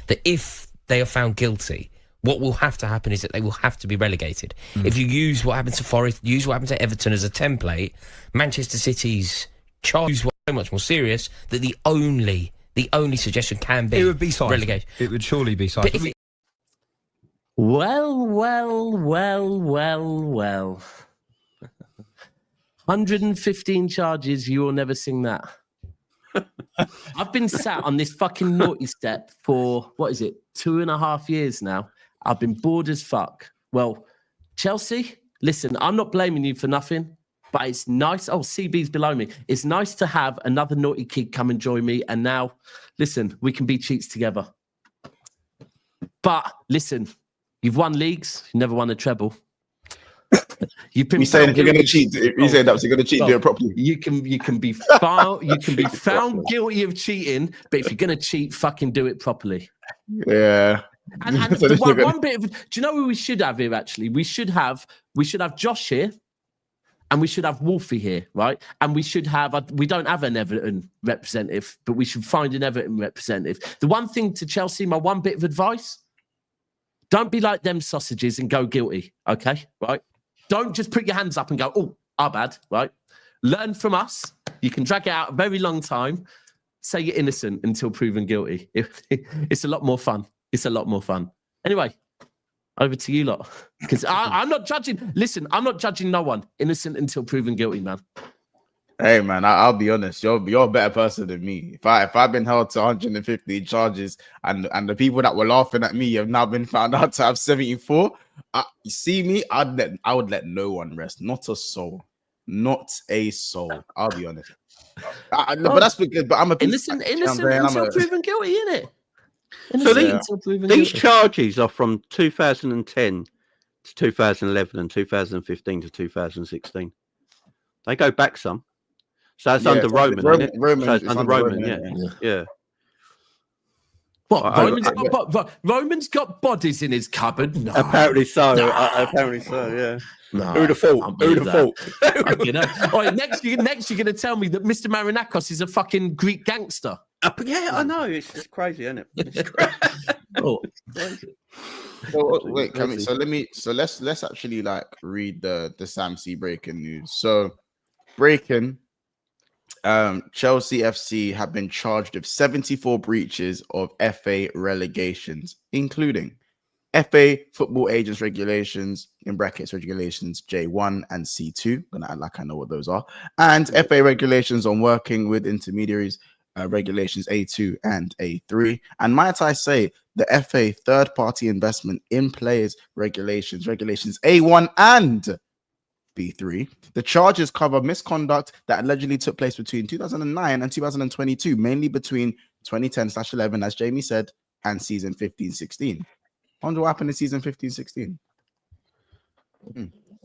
That if they are found guilty, what will have to happen is that they will have to be relegated. If you use what happened to Forest, use what happened to Everton as a template, Manchester City's charge was so much more serious that the only suggestion can be it would be relegation. It would surely be signed. Well. 115 charges, you will never sing that. I've been sat on this fucking naughty step for, 2.5 years now. I've been bored as fuck. Well, Chelsea, listen, I'm not blaming you for nothing, but it's nice. Oh, CB's below me. It's nice to have another naughty kid come and join me. And now, listen, we can be cheats together. But listen, you've won leagues, you never won a treble. You've been saying if you're going to cheat, you saying that if you're going to cheat, do it properly. You can be found guilty of cheating, but if you're going to cheat, fucking do it properly. Yeah. And one bit of, do you know who we should have here? Actually, we should have Josh here, and we should have Wolfie here, right? And we should have. We don't have an Everton representative, but we should find an Everton representative. The one thing to Chelsea, my one bit of advice: don't be like them sausages and go guilty. Okay, right? Don't just put your hands up and go, oh, our bad, right? Learn from us. You can drag it out a very long time. Say you're innocent until proven guilty. It's a lot more fun. It's a lot more fun. Anyway, over to you lot. Because I'm not judging. Listen, I'm not judging no one. Innocent until proven guilty, man. Hey, man, I'll be honest. You're a better person than me. If I've been held to 115 charges and the people that were laughing at me have now been found out to have 74, you see me, I would let no one rest. Not a soul. Not a soul. I'll be honest. But that's because. But I'm a innocent until proven guilty, innit? So these charges are from 2010 to 2011 and 2015 to 2016. They go back some. So it's under Roman, isn't it? It's under Roman, yeah. What? Roman's got bodies in his cupboard? No. Apparently so. Apparently so, yeah. No, Who'd have thought? You know? Right, next, you're going to tell me that Mr. Marinakos is a fucking Greek gangster. Yeah, I know. It's just crazy, isn't it? It's crazy. So let's actually read the Sam C breaking news. So breaking. Chelsea FC have been charged with 74 breaches of FA relegations, including FA Football Agents Regulations, in brackets regulations J1 and C2. I'm gonna act like I know what those are. And FA regulations on working with intermediaries, regulations A2 and A3. And might I say, the FA third-party investment in players regulations A1 and B3. The charges cover misconduct that allegedly took place between 2009 and 2022, mainly between 2010/11, as Jamie said, and season 15-16. I wonder what happened in season 15-16.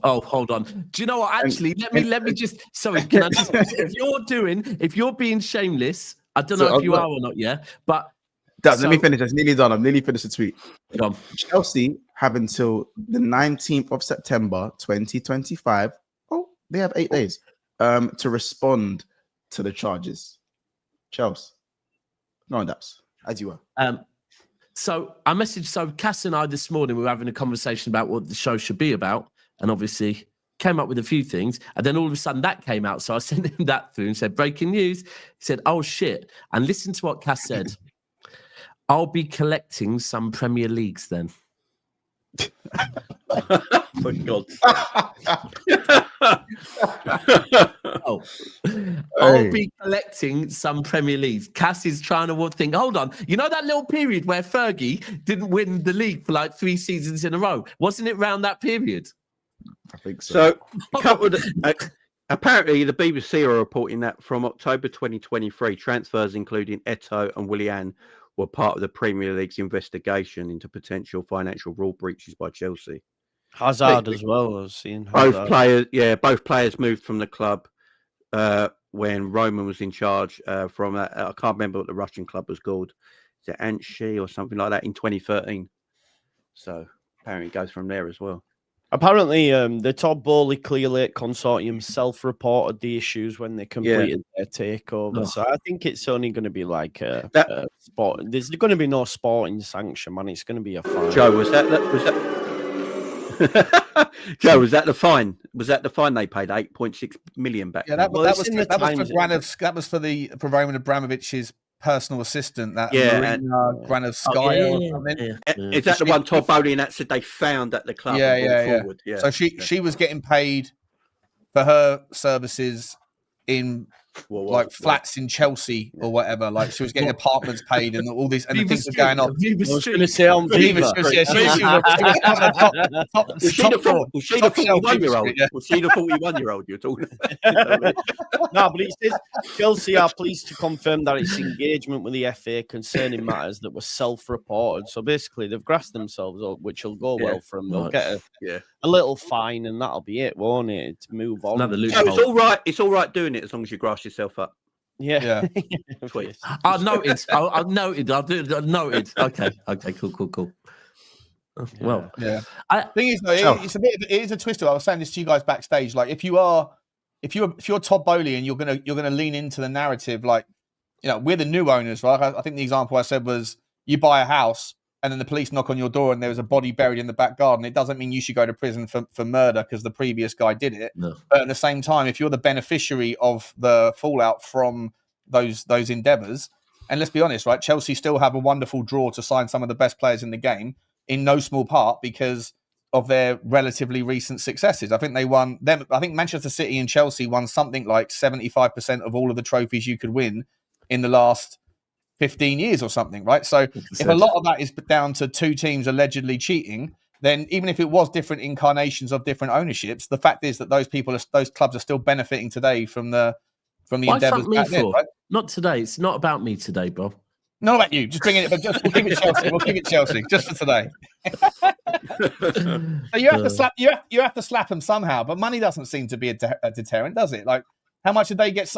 Oh, hold on. Do you know what? Actually, let me just. Sorry, can I just? if you're being shameless, I don't know if you are or not. Yeah, but. Let me finish. It's nearly done. I'm nearly finished the tweet. Chelsea have until the 19th of September 2025. Oh, they have 8 days to respond to the charges. Chelsea, no daps, as you were. So I messaged. Cass and I this morning we were having a conversation about what the show should be about, and obviously came up with a few things. And then all of a sudden that came out. So I sent him that through and said, "Breaking news." He said, "Oh shit!" And listen to what Cass said. I'll be collecting some Premier Leagues then. For God's I'll be collecting some Premier Leagues. Cass is trying to think. Hold on. You know that little period where Fergie didn't win the league for 3 seasons in a row? Wasn't it around that period? I think so. Apparently, the BBC are reporting that from October 2023, transfers including Eto'o and Willian were part of the Premier League's investigation into potential financial rule breaches by Chelsea. Hazard as well. I was seeing both players moved from the club. when Roman was in charge from I can't remember what the Russian club was called. Is it ANGE or something like that in 2013? So apparently it goes from there as well. Apparently, the Todd Bowley Clear Lake Consortium self-reported the issues when they completed their takeover. So I think it's only going to be like a sport. There's going to be no sporting sanction, man. It's going to be a fine. Joe, was that Joe, was that the fine? Was that the fine they paid? 8.6 million back. Yeah, that was for the Roman Abramovich's personal assistant, that Marina Granovskaya or something. Is that the one Todd Bowley that said they found at the club? Forward? Yeah. So she was getting paid for her services in flats in Chelsea or whatever. Like she was getting apartments paid and all these and the things were going on. I was going to say on Viva. Was she the 41-year-old? Was she the 41-year-old you're talking about? No, but it says Chelsea are pleased to confirm that its engagement with the FA concerning matters that were self-reported. So basically, they've grassed themselves up, which will go well for them. They'll get a little fine, and that'll be it, won't it? To move on. Another loophole. It's all right. It's all right doing it as long as you grass yourself up. Yeah. Tweet. I noted. I noted. I'll do it. I noted. Okay. Cool. Well, Thing is, though, it is a twist. I was saying this to you guys backstage. Like, if you're Todd Bowley and you're gonna lean into the narrative, like, we're the new owners, right? I think the example I said was you buy a house and then the police knock on your door and there's a body buried in the back garden. It doesn't mean you should go to prison for murder because the previous guy did it. No. But at the same time, if you're the beneficiary of the fallout from those endeavours, and let's be honest, right? Chelsea still have a wonderful draw to sign some of the best players in the game, in no small part because of their relatively recent successes. I think they won them. I think Manchester City and Chelsea won something like 75% of all of the trophies you could win in the last 15 years or something, right? So if a lot of that is down to two teams allegedly cheating, then even if it was different incarnations of different ownerships, the fact is that those clubs are still benefiting today from the endeavours back then, right? Not today. It's not about me today, Bob. Not about you. Just bringing it, but we'll keep it Chelsea. We'll keep it Chelsea just for today. So you have to slap them somehow, but money doesn't seem to be a deterrent, does it? Like, how much did they get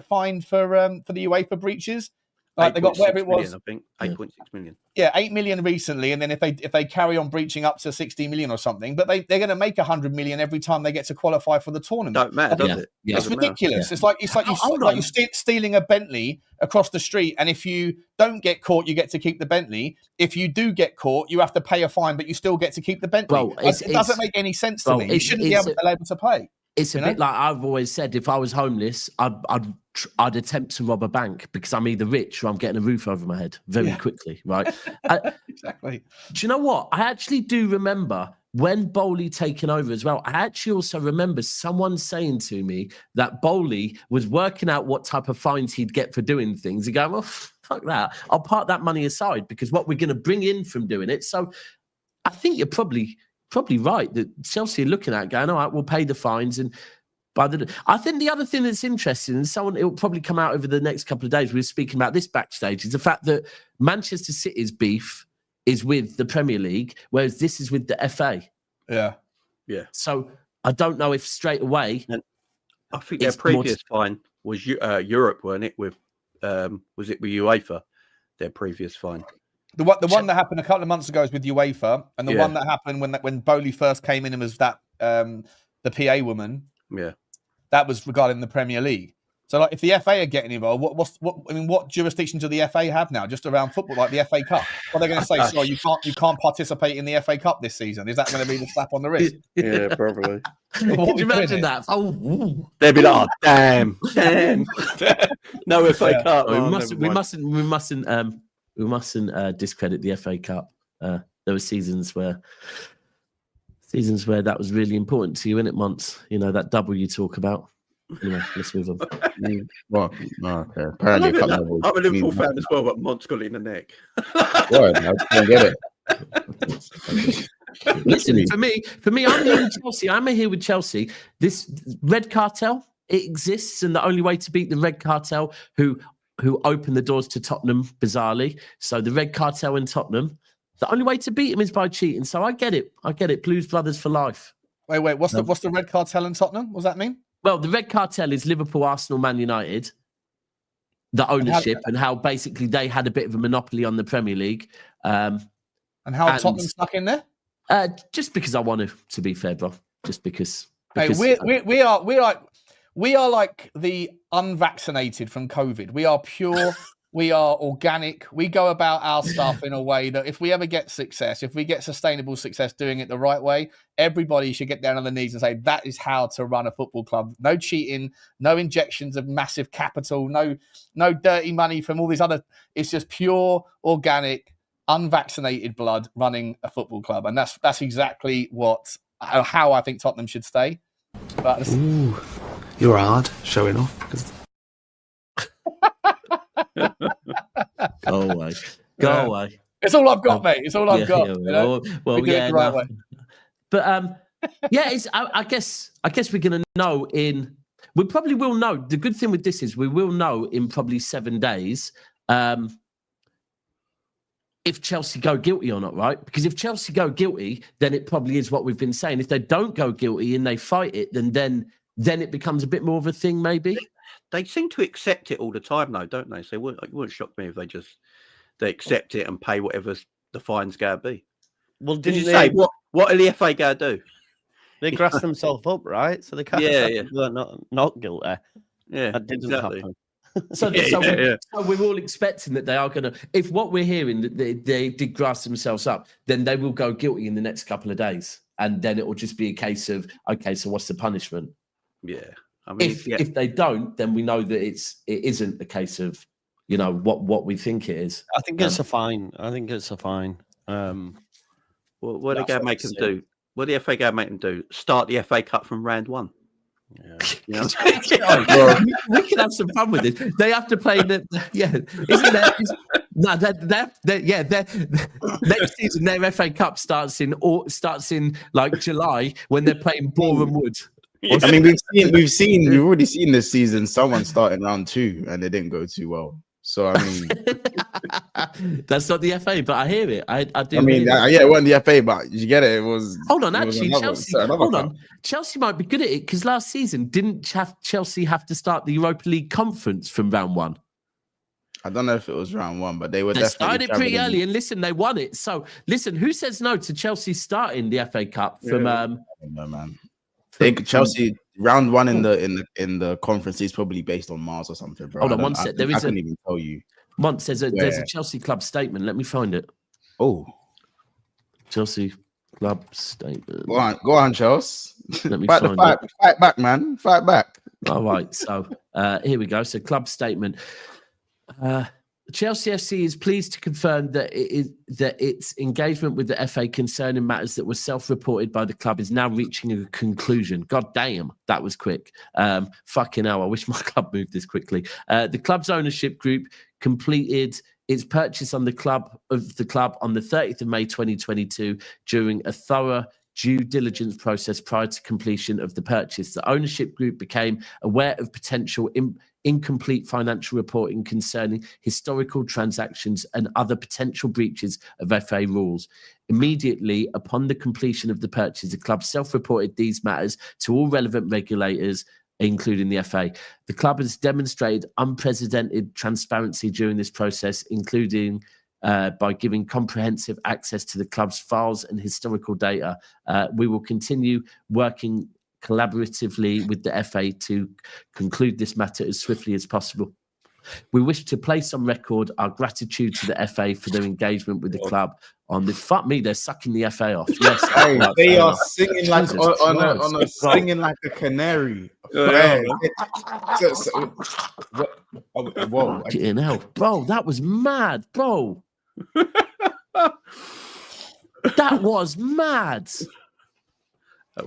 fined for the UEFA breaches? Like they got whatever it was. I think 8.6 million. Yeah, 8 million recently, and then if they carry on breaching up to 60 million or something, but they're going to make 100 million every time they get to qualify for the tournament. Don't matter, does it? It's ridiculous. Matter. It's like you're stealing a Bentley across the street, and if you don't get caught, you get to keep the Bentley. If you do get caught, you have to pay a fine, but you still get to keep the Bentley. Well, it doesn't make any sense to me. You shouldn't be able to pay. It's a bit like I've always said, if I was homeless, I'd attempt to rob a bank because I'm either rich or I'm getting a roof over my head very quickly, right? Exactly. Do you know what? I actually do remember when Bowley taken over as well. I actually also remember someone saying to me that Bowley was working out what type of fines he'd get for doing things. He'd go, well, fuck that. I'll park that money aside because what we're going to bring in from doing it. So I think you're probably right that Chelsea are looking at going, all right, we'll pay the fines. And I think the other thing that's interesting, and it will probably come out over the next couple of days, we were speaking about this backstage, is the fact that Manchester City's beef is with the Premier League, whereas this is with the FA. Yeah. So I don't know if straight away. And I think their previous fine was Europe, weren't it? Was it with UEFA? Their previous fine. The one that happened a couple of months ago is with UEFA, and the one that happened when Bowley first came in and was that the PA woman. Yeah, that was regarding the Premier League. So, like, if the FA are getting involved, what jurisdiction do the FA have now? Just around football, like the FA Cup? What are they going to say? Sorry, you can't participate in the FA Cup this season. Is that going to be the slap on the wrist? Yeah, probably. Can you imagine that? Oh, they'd be like, oh, damn, no FA Cup. We mustn't discredit the FA Cup. There were seasons where that was really important to you, innit, Monts? That double you talk about. Let's move on. Well, okay. Apparently, I'm a Liverpool fan as well, but Monts got it in the neck. What? I don't get it. Listen, for me, I'm here with Chelsea. I'm here with Chelsea. This red cartel, it exists, and the only way to beat the red cartel, who opened the doors to Tottenham, bizarrely. So the red cartel in Tottenham, the only way to beat them is by cheating. So I get it. Blues Brothers for life. Wait. What's the red cartel in Tottenham? What does that mean? Well, the red cartel is Liverpool, Arsenal, Man United, the ownership, and how basically they had a bit of a monopoly on the Premier League. And how Tottenham stuck in there? Just because I want to be fair, bro. Just because. Hey, we are like the unvaccinated from COVID. We are pure. We are organic. We go about our stuff in a way that if we ever get success, if we get sustainable success doing it the right way, everybody should get down on their knees and say, that is how to run a football club. No cheating, no injections of massive capital, no dirty money from all these other. It's just pure, organic, unvaccinated blood running a football club. And that's exactly how I think Tottenham should stay. But ooh, you're hard showing off. Go away. Go away. It's all I've got, mate. It's all I've got. Well, yeah. Right but I guess we're gonna know we probably will know. The good thing with this is we will know in probably 7 days if Chelsea go guilty or not, right? Because if Chelsea go guilty, then it probably is what we've been saying. If they don't go guilty and they fight it, then it becomes a bit more of a thing, maybe. They seem to accept it all the time, though, don't they? So it wouldn't shock me if they accept it and pay whatever the fine's going to be. Well, did you say what are the FA going to do? They grassed themselves up, right? So they can't. They're not guilty. Yeah, that didn't happen. So we're all expecting that they are going to. If what we're hearing that they did grass themselves up, then they will go guilty in the next couple of days, and then it will just be a case of okay, so what's the punishment? Yeah. I mean, if they don't, then we know that it isn't a case of what we think it is. I think it's a fine. What are they going to make them do? What are the FA going to make them do? Start the FA Cup from round 1. Yeah. We can have some fun with this. They have to play isn't there? No, next season their FA Cup starts in like July when they're playing Boreham Wood. I mean, we've already seen this season someone starting round 2 and they didn't go too well. So I mean, that's not the FA, but I hear it. I do. I mean, it wasn't the FA, but you get it. It was. Hold on, actually, Chelsea. Hold on, Chelsea might be good at it because last season didn't Chelsea have to start the Europa League conference from round 1? I don't know if it was round 1, but they started it pretty early. And listen, they won it. So listen, who says no to Chelsea starting the FA Cup from? No, man. I think Chelsea round 1 in the conference is probably based on Mars or something, bro. Hold on one sec. I couldn't even tell you. Month there's a Chelsea club statement. Let me find it. Oh, Chelsea club statement. Go on, Chelsea. Let me fight back, man. Fight back. All right. So here we go. So club statement. Chelsea FC is pleased to confirm that its engagement with the FA concerning matters that were self-reported by the club is now reaching a conclusion. God damn, that was quick. Fucking hell, I wish my club moved this quickly. The club's ownership group completed its purchase on the club on the 30th of May 2022 during a thorough due diligence process prior to completion of the purchase. The ownership group became aware of potential incomplete financial reporting concerning historical transactions and other potential breaches of FA rules. Immediately upon the completion of the purchase, the club self-reported these matters to all relevant regulators, including the FA. The club has demonstrated unprecedented transparency during this process, including by giving comprehensive access to the club's files and historical data. We will continue working collaboratively with the FA to conclude this matter as swiftly as possible. We wish to place on record our gratitude to the FA for their engagement with the club on this. Fuck me, they're sucking the FA off. Yes, they are singing like on a singing like a canary. Whoa! Hell, bro, that was mad, bro. That was mad.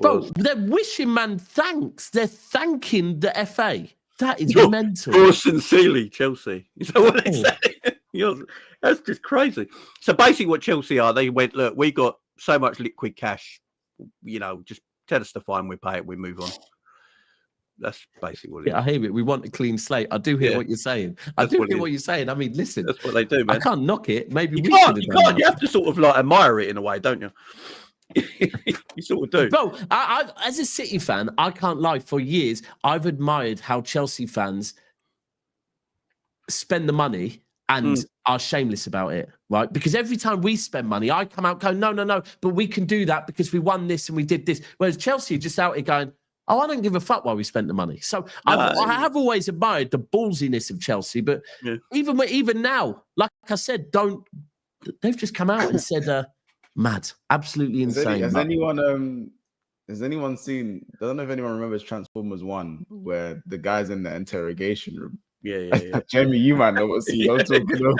Bro, they're wishing man thanks. They're thanking the FA. That is mental. More sincerely, Chelsea. Is that what they say? That's just crazy. So basically what Chelsea are, they went, look, we got so much liquid cash, just tell us the fine, we pay it, we move on. That's basically what it is. I hear it. We want a clean slate. I do hear what you're saying. I mean, listen. That's what they do, man. I can't knock it. Maybe you can't. You have to sort of like admire it in a way, don't you? You sort of do. Bro, I, as a City fan, I can't lie. For years, I've admired how Chelsea fans spend the money and are shameless about it, right? Because every time we spend money, I come out going, no, but we can do that because we won this and we did this. Whereas Chelsea are just out here going, oh, I don't give a fuck why we spent the money. So I have always admired the ballsiness of Chelsea, but even now, like I said, they've just come out and said, mad, absolutely insane. Has anyone seen? I don't know if anyone remembers Transformers 1, where the guy's in the interrogation room. Yeah. Jamie, you might know what scene I'm talking about.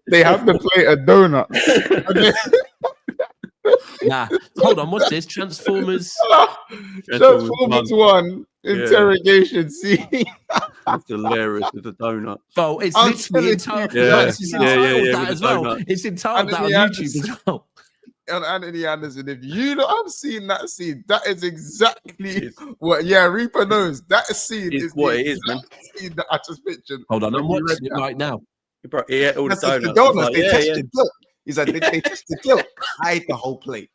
They have to plate a donut. Nah, hold on, what's this? Transformers 1 interrogation scene. That's hilarious with the donut. Oh, it's literally entitled that as well. It's entitled that on YouTube as well. And Anthony Anderson, if you not have seen that scene, that is exactly what. Yeah, Reaper knows that scene is what it is, man. Scene that I just pictured. Hold on, I'm watching it right now. Yeah, all the donuts. Like, they touched the guilt. He's like, they touched the guilt. I ate the whole plate.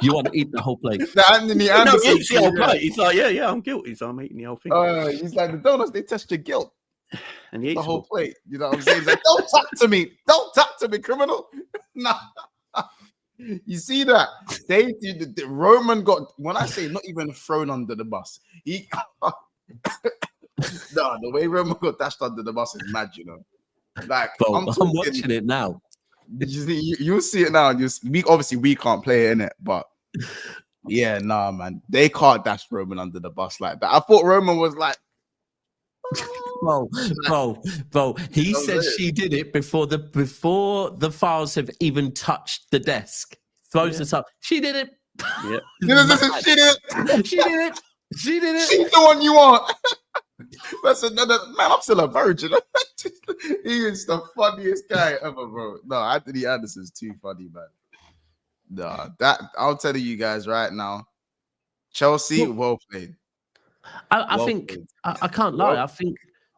You want to eat the whole plate? Anthony Anderson, he eats the whole plate. He's like, yeah, I'm guilty, so I'm eating the whole thing. He's like, the donuts, they touched your guilt. And he eats the whole plate. You know what I'm saying? He's like, don't talk to me. Don't talk to me, criminal. Nah. You see that? The Roman got, when I say not even thrown under the bus, the way Roman got dashed under the bus is mad, you know. Like, I'm watching it now. You'll see it now. Obviously we can't play it in it, but yeah, nah, man, they can't dash Roman under the bus like that. I thought Roman was like, bro. He said she did it before the files have even touched the desk. Throws us up. She did it. Yeah. She did it. She did it. She did it. She's the one you want. That's another man. I'm still a virgin. He is the funniest guy ever, bro. No, Anthony Anderson's too funny, man. No, that I'll tell you guys right now. Chelsea, well played. I think I can't lie. I think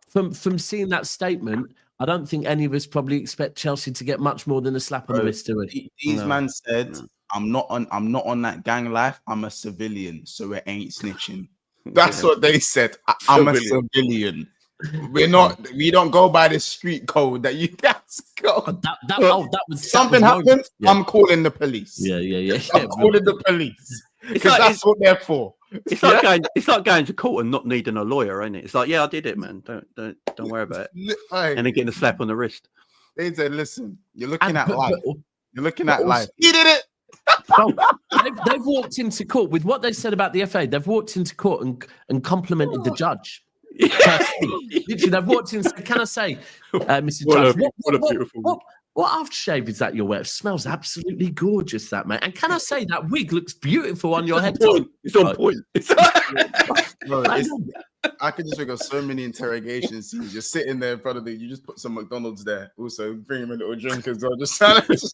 from seeing that statement, I don't think any of us probably expect Chelsea to get much more than a slap on the wrist, do we? These man said, I'm not on that gang life. I'm a civilian, so it ain't snitching. That's what they said. I'm a civilian. We don't go by the street code that you guys go. That was something happened. Yeah. I'm calling the police. Yeah. I'm calling the police because that's what they're for. It's like going to court and not needing a lawyer, ain't it? It's like, yeah, I did it, man. Don't worry about it. And then getting a slap on the wrist. They said, listen, you're looking at life. You're looking at life. He did it. They've walked into court with what they said about the FA. They've walked into court and complimented the judge. Literally, they've walked in. Can I say, Mrs. Judge, what aftershave is that you're wearing? It smells absolutely gorgeous, that, mate. And can I say that wig looks beautiful on your head? It's on point. Bro, I can just think of so many interrogation scenes. You're sitting there in front of you just put some McDonald's there. Also, bring him a little drink as well. Just trying to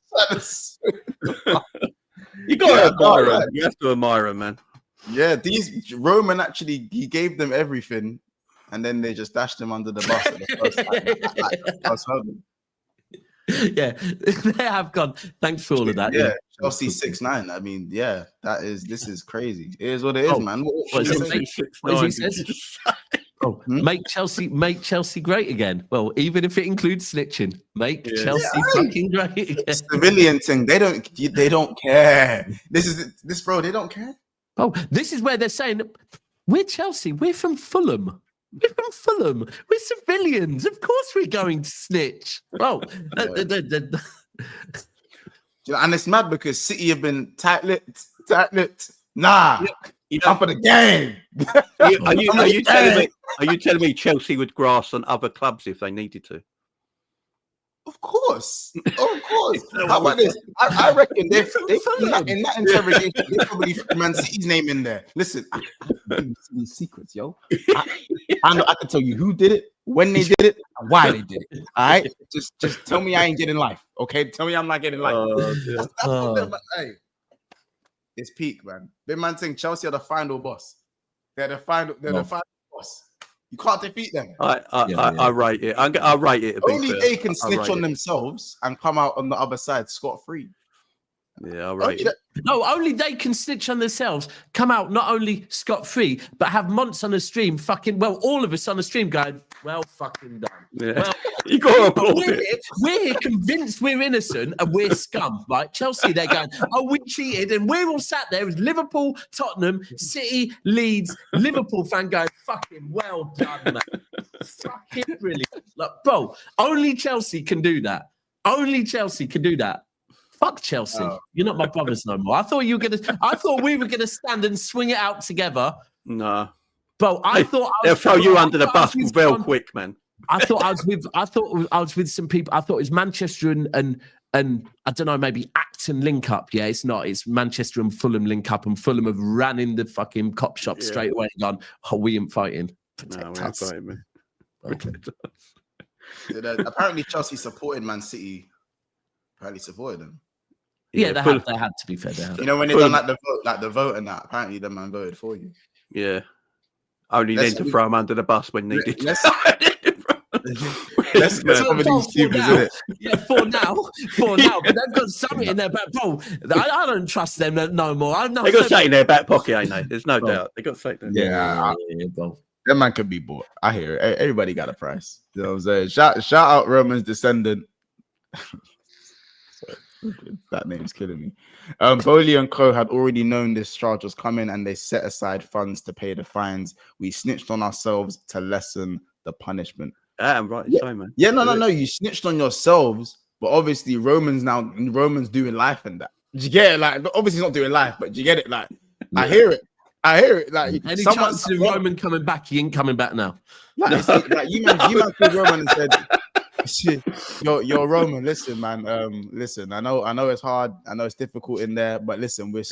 you got to admire him. You have to admire him, man. Yeah, these Roman actually, he gave them everything, and then they just dashed him under the bus at the first hurdle. Yeah, they have gone. Thanks for all of that. Yeah, Chelsea 6-9. I mean, yeah, this is crazy. It is what it is, man. What he says? Make Chelsea great again. Well, even if it includes snitching, make Chelsea fucking great again. Civilian thing. They don't care. This bro. They don't care. Oh, this is where they're saying we're Chelsea. We're from Fulham. We're civilians. Of course we're going to snitch. Oh, and it's mad because City have been tight-lipped. Nah, up for the game. Are you telling me Chelsea would grass on other clubs if they needed to? Of course. How about this? I reckon they in that interrogation, they probably put Man City's name in there. Listen, I these secrets, yo. I can tell you who did it, when they did it, and why they did it. All right, just tell me I ain't getting life. Okay, tell me I'm not getting life. Hey, it's peak, man. Big man saying Chelsea are the final boss. They're the final boss. You can't defeat them. I rate it. I rate it. Only they can snitch on themselves and come out on the other side scot-free. Yeah, I rate it. No, only they can snitch on themselves, come out not only scot-free, but have months on the stream all of us on the stream going, well, fucking done. Yeah. Well, you got to applaud it. We're here convinced we're innocent and we're scum, right? Chelsea, they're going, oh, we cheated. And we're all sat there as Liverpool, Tottenham, City, Leeds, Liverpool fan going, fucking well done, mate. Fucking brilliant. Like, bro, only Chelsea can do that. Only Chelsea can do that. Fuck Chelsea. You're not my brothers no more. I thought we were gonna stand and swing it out together. No. Bro, they'll throw you under the bus real quick, man. I thought I was with some people. I thought it was Manchester and I don't know, maybe Acton link up. Yeah, it's not. It's Manchester and Fulham link up, and Fulham have ran in the fucking cop shop straight away and gone, oh, we ain't fighting. Protect us. Fighting, man. Protect us. Apparently Chelsea supported Man City. Apparently supported them. Yeah, they had to be fair. You know, when they done the vote and that, apparently the man voted for you. Yeah. Only then to throw them under the bus when needed. Let's cover these teams, isn't it? Yeah, for now. But they've got something in their back. Bro, I don't trust them no more. They got something in their back pocket, ain't they? There's no doubt. They got something. Yeah, that man could be bought. I hear it. Everybody got a price. You know what I'm saying? Shout out Roman's descendant. That name's killing me. Bowley and Co had already known this charge was coming and they set aside funds to pay the fines. We snitched on ourselves to lessen the punishment. I'm right. Yeah. Sorry, man. Yeah, no. You snitched on yourselves, but obviously Roman's doing life and that. Did you get it? Like, obviously he's not doing life, but do you get it? Like, yeah. I hear it. Like, any chance of Roman coming back? He ain't coming back now. Like, like you man called Roman and said, Yo, Roman, listen, man. Listen, I know it's hard. I know it's difficult in there, but listen, we're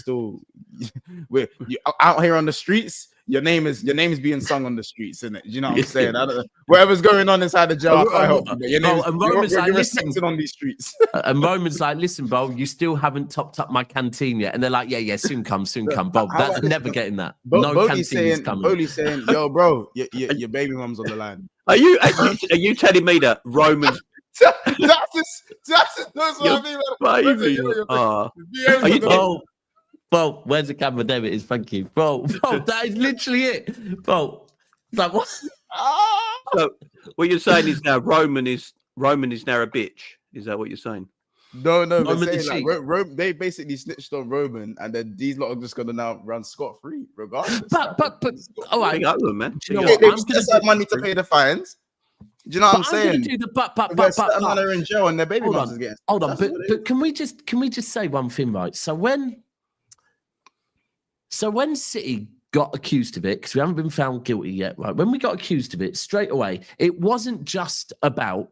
out here on the streets. Your name is being sung on the streets, isn't it? You know what I'm saying? I don't know. Whatever's going on inside the jail, I help you. And Roman's like, listen on these streets. And Roman's like, listen, bro, you still haven't topped up my canteen yet. And they're like, yeah, soon come, Bob. That's never getting that. No canteen is coming. Bowley's saying, yo, bro, your baby mum's on the line. Are you telling me that Roman's that's what I mean. Bro, where's the camera? There it is. Thank you, bro. That is literally it, bro. Like what? So what you're saying is now Roman is now a bitch. Is that what you're saying? No. Saying, like, they basically snitched on Roman, and then these lot are just gonna now run scot-free, regardless. But all right, man. You know they set aside money to pay the fines. Do you know what I'm saying? Do the but they're in jail and their baby moms is getting. Hold on, but can we just say one thing, right? So when City got accused of it, because we haven't been found guilty yet, right? When we got accused of it, straight away, it wasn't just about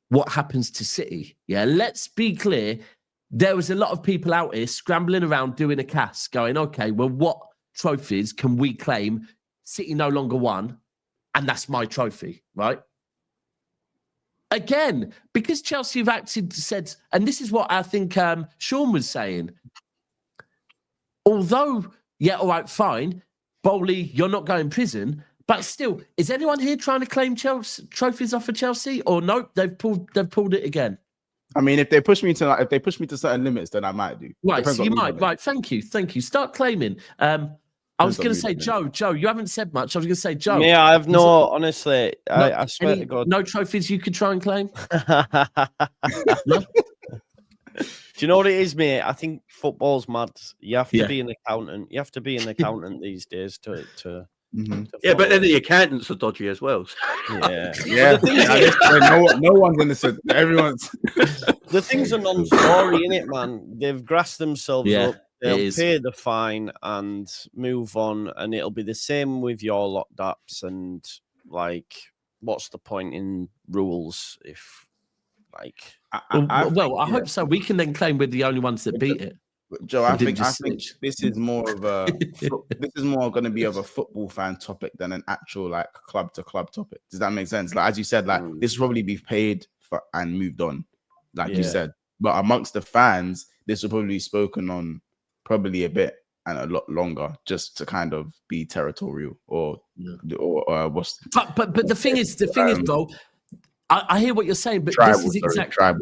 what happens to City. Yeah, let's be clear. There was a lot of people out here scrambling around doing a cast, going, okay, well, what trophies can we claim? City no longer won, and that's my trophy, right? Again, because Chelsea have said, and this is what I think Sean was saying. Although, yeah, all right, fine, Bowley, you're not going to prison, but still, is anyone here trying to claim trophies off of Chelsea, or no? They've pulled it again. I mean, if they push me to certain limits, then I might do. Right, so you might. Right, thank you. Start claiming. I was going to say, Joe, you haven't said much. I was going to say, Joe. Yeah, I have honestly, I swear to God. No trophies you could try and claim? No? Do you know what it is, mate? I think football's mad. You have to be an accountant. You have to be an accountant these days to yeah, but then the accountants are dodgy as well. Yeah. No one's innocent. Everyone's. The thing's a non-story, innit, man? They've grassed themselves up. They'll pay the fine and move on, and it'll be the same with your locked ups. And like, what's the point in rules if, like? I hope so. We can then claim we're the only ones that beat it. Joe, I think this is more of a going to be of a football fan topic than an actual like club to club topic. Does that make sense? Like as you said, like this will probably be paid for and moved on, like you said. But amongst the fans, this will probably be spoken on probably a bit and a lot longer just to kind of be territorial or what's. But the thing is, bro. I hear what you're saying, but tribal,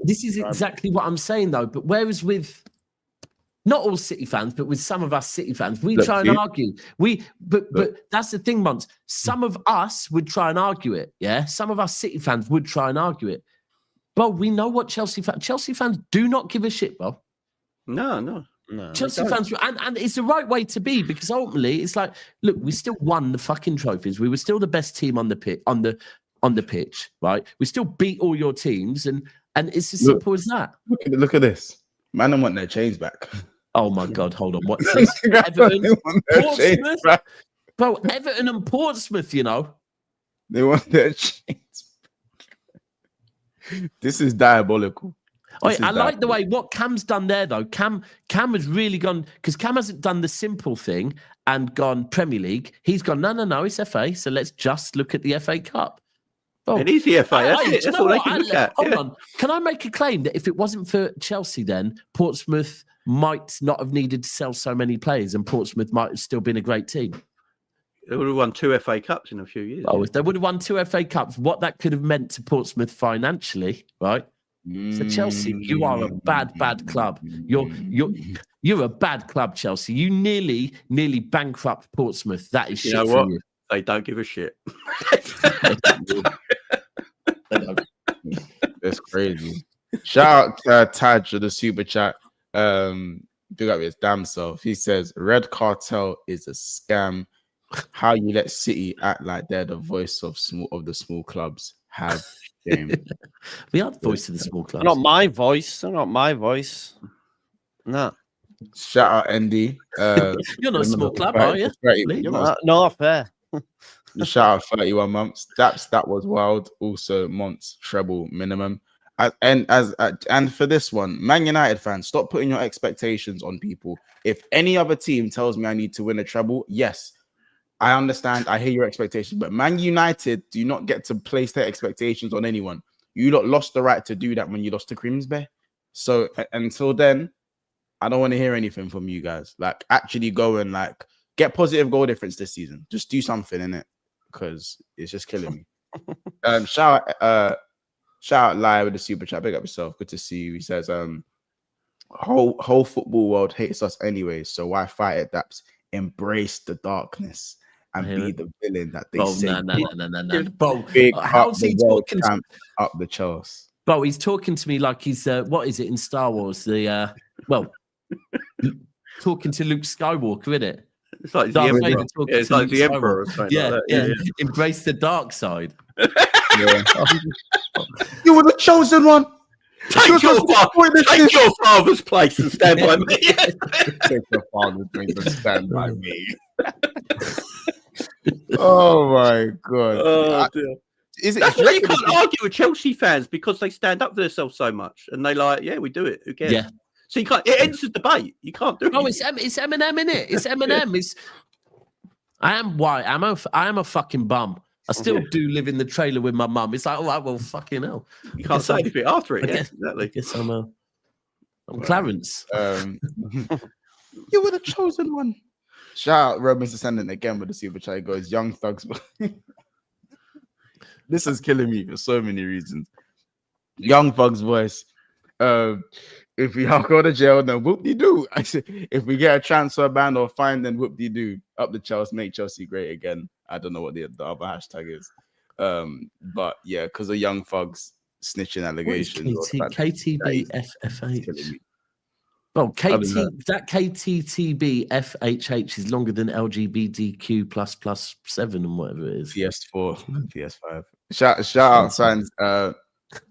this is exactly what I'm saying though. But whereas with not all City fans, but with some of us City fans, we try and argue. But that's the thing, Mons. Some of us would try and argue it. Yeah, some of us City fans would try and argue it. But we know what Chelsea fans do not give a shit, bro. No. Chelsea fans, and it's the right way to be, because ultimately it's like, look, we still won the fucking trophies. We were still the best team on the pitch, right? We still beat all your teams, and it's as simple as that. Look at this. Man, I want their chains back. Oh my God, hold on. What's this? Everton, Portsmouth? Bro, Everton and Portsmouth, you know. They want their chains. This is diabolical. I like the way what Cam's done there, though. Cam has really gone, because Cam hasn't done the simple thing and gone Premier League. He's gone, no, it's FA, so let's just look at the FA Cup. Oh, it is the FA. That's all they can look at. Hold on. Can I make a claim that if it wasn't for Chelsea, then Portsmouth might not have needed to sell so many players, and Portsmouth might have still been a great team? They would have won 2 FA Cups in a few years. Oh, if they would have won 2 FA Cups, what that could have meant to Portsmouth financially, right? So Chelsea, you are a bad club. You're a bad club, Chelsea. You nearly bankrupt Portsmouth. That is shit for you. They don't give a shit. That's crazy. Shout out Taj to the super chat. Big up his damn self. He says Red Cartel is a scam. How you let City act like they're the voice of the small clubs? Have shame. We are the voice of the small clubs. Not my voice. They're not my voice. No. Shout out Andy. You're not a small club, are you? No, fair. Shout out 31 months. That was wild. Also, months treble minimum. And for this one, Man United fans, stop putting your expectations on people. If any other team tells me I need to win a treble, yes, I understand. I hear your expectations, but Man United do not get to place their expectations on anyone. You lot lost the right to do that when you lost to Grimsby. So until then, I don't want to hear anything from you guys. Like, actually go and like get positive goal difference this season. Just do something in it, because it's just killing me. Shout out Live with the super chat. Big up yourself. Good to see you. He says, whole football world hates us anyway, so why fight it? That's embrace the darkness and be the villain that they say. No. Bro, how's he talking up the Chelsea? Bro, he's talking to me like he's what is it in Star Wars? The talking to Luke Skywalker, isn't it? It's like the Emperor. It's like the Emperor. Yeah. Embrace the dark side. Yeah. You were the chosen one. Take your father's place and stand by me. Take your father's place and stand by me. Oh my God. Oh, dear. That's why you can't argue with Chelsea fans, because they stand up for themselves so much and they like, yeah, we do it. Who cares? Yeah. So you can't. It ends the debate. You can't do it. Oh, it's Eminem, in it. It's Eminem. I am white. I am a fucking bum. I still do live in the trailer with my mum. It's like, oh, well, fucking hell. You can't say anything after it. Exactly. I guess I'm Clarence. You were the chosen one. Shout out Robin's Descendant again with the super chat. He goes, Young Thugs. This is killing me for so many reasons. Young Thugs voice. If we all go to jail, then whoop-de-doo. I said, if we get a transfer ban or fine, then whoop-de-doo. Up the Chelsea, make Chelsea great again. I don't know what the other hashtag is. But yeah, because of Young Thugs snitching allegations. KTBFFH. Well, that KTTB FHH is longer than LGBTQ++7 and whatever it is. PS4, PS5. Shout out fans.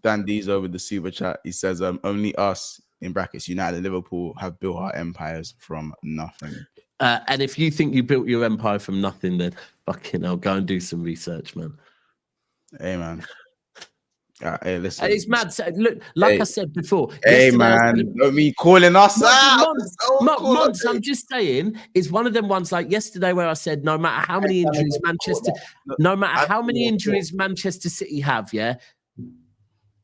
Dan D's over the super chat. He says, only us, in brackets, United and Liverpool, have built our empires from nothing. And if you think you built your empire from nothing, then fucking hell, go and do some research, man. Hey, man. Hey, listen. And it's mad. Look, like I said before. Hey, man. Don't be calling us out. Months, I'm just saying, it's one of them ones like yesterday where I said, no matter how many injuries Manchester City have, yeah,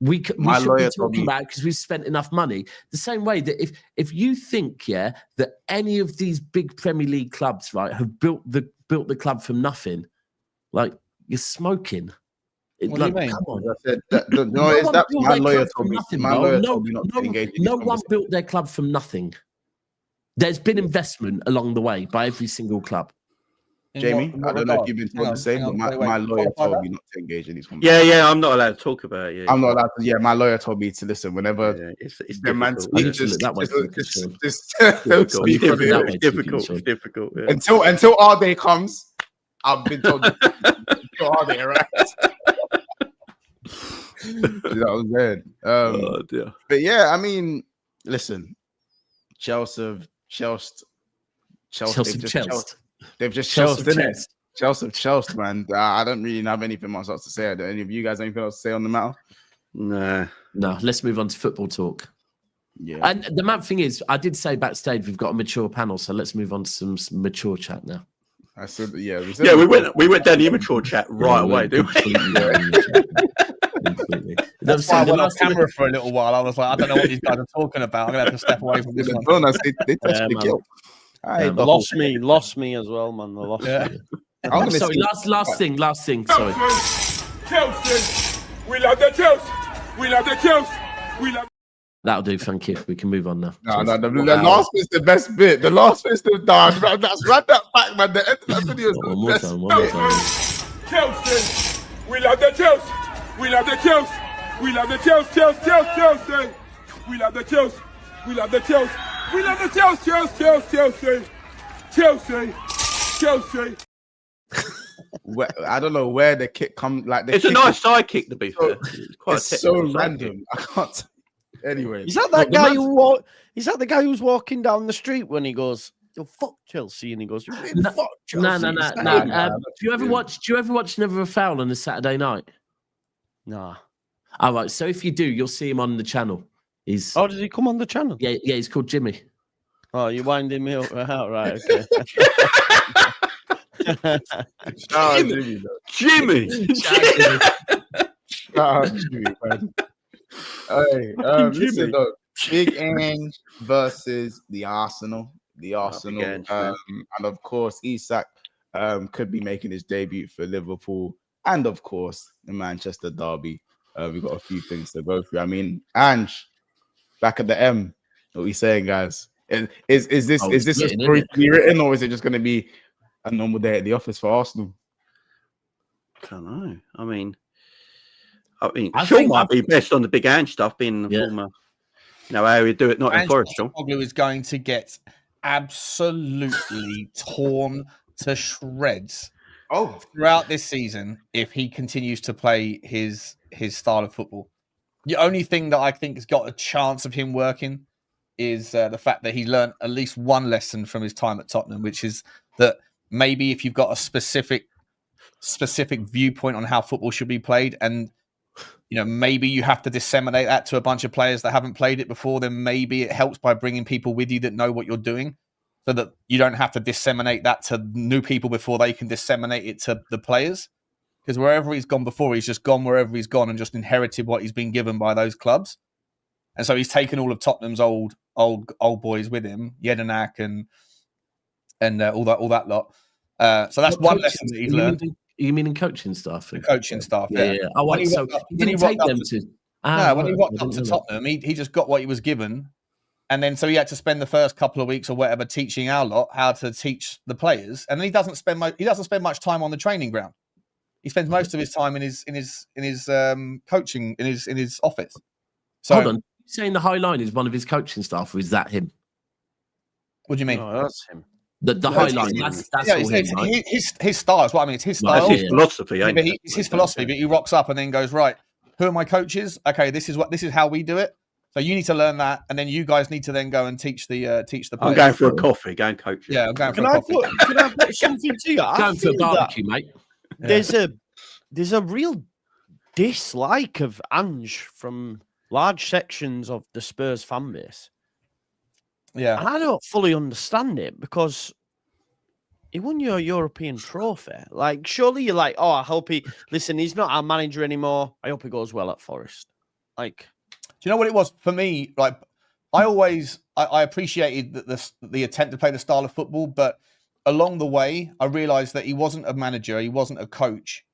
we should be talking about it because we've spent enough money. The same way that if you think, that any of these big Premier League clubs, right, have built the club from nothing, like you're smoking. What do you mean? Come on. My lawyer told me not to engage in no one built their club from nothing. There's been investment along the way by every single club. Jamie, I don't know if you've been told the same, but my lawyer told me not to engage in these conversations. Yeah, I'm not allowed to talk about it. I'm not allowed to. Yeah, my lawyer told me to listen whenever it's the man speaks. It's difficult. Yeah. Until our day comes, I've been told until our day, right? That was good. Dear. But yeah, I mean, listen, Chelsea. They've just Chelsea, innit? Chelsea, man. I don't really have anything much else to say. Do any of you guys have anything else to say on the matter? No. Let's move on to football talk. Yeah. And the mad thing is, I did say backstage we've got a mature panel, so let's move on to some mature chat now. I said, we went down the immature chat right away, didn't we? That's why I went off camera for a little while. I was like, I don't know what these guys are talking about. I'm gonna have to step away from this one. They touched the guilt. Lost me as well, man. They lost me. Sorry, last thing. Sorry. Chelsea, we love the Chelsea. We love the Chelsea. We love. That'll do. Thank you. We can move on now. No. The last bit's the best bit. The last bit's the dance. That's right. That back, man. The end of that video is the best. One more time. Chelsea, we love the Chelsea. We love the Chelsea. We love the Chelsea. Chelsea. We love the Chelsea. We love the Chelsea. We love the Chelsea. I don't know where the kick comes. Like it's a nice side kick, to be fair. It's so random. I can't. Anyway, is that guy who? Is that the guy who's walking down the street when he goes, "Oh, fuck Chelsea," and he goes, "Fuck Chelsea"? No. Do you ever watch Never a Foul on a Saturday night? Nah. All right. So if you do, you'll see him on the channel. Does he come on the channel? Yeah. He's called Jimmy. Oh, you're winding me up, right? Okay. Jimmy. Man. Listen, though, Big Ange versus the Arsenal. And of course, Isak could be making his debut for Liverpool, and of course, the Manchester derby. We've got a few things to go through. I mean, Ange, back at the M. What are we saying, guys? Is this a story to be written, or is it just going to be a normal day at the office for Arsenal? I don't know. I mean, Sean might be best on the Big Ange stuff, being the former. How we do it, not in Forest. Sean is going to get absolutely torn to shreds. Throughout this season, if he continues to play his style of football. The only thing that I think has got a chance of him working is the fact that he learned at least one lesson from his time at Tottenham, which is that maybe if you've got a specific viewpoint on how football should be played, and maybe you have to disseminate that to a bunch of players that haven't played it before, then maybe it helps by bringing people with you that know what you're doing, so that you don't have to disseminate that to new people before they can disseminate it to the players. Because wherever he's gone before, he's just gone wherever he's gone and just inherited what he's been given by those clubs. And so he's taken all of Tottenham's old boys with him, Jedinak and all that lot. So that's one lesson that he's learned. You mean in coaching staff? The coaching staff, yeah. Oh, right, so he didn't take them to... when he rocked up to Tottenham, he just got what he was given. And then so he had to spend the first couple of weeks or whatever teaching our lot how to teach the players. And then he doesn't spend much time on the training ground. He spends most of his time in his coaching in his office. So hold on, you're saying the High Line is one of his coaching staff, or is that him? What do you mean? No, that's him. The High Line. That's all him, right? His style is what I mean. It's his style. It's his philosophy. It's his philosophy. But he rocks up and then goes, right, who are my coaches? Okay, this is how we do it. So you need to learn that, and then you guys need to then go and teach the players. I'm going for a coffee. Go and coach. Yeah, I'm going for a coffee. Can I put something to you? Going for a barbecue, mate. There's a real dislike of Ange from large sections of the Spurs fan base. Yeah. And I don't fully understand it, because he won your European trophy. Like, surely you're like, I hope he's not our manager anymore. I hope he goes well at Forest. Like, do you know what it was for me? Like, I appreciated the attempt to play the style of football, but along the way, I realized that he wasn't a manager, he wasn't a coach,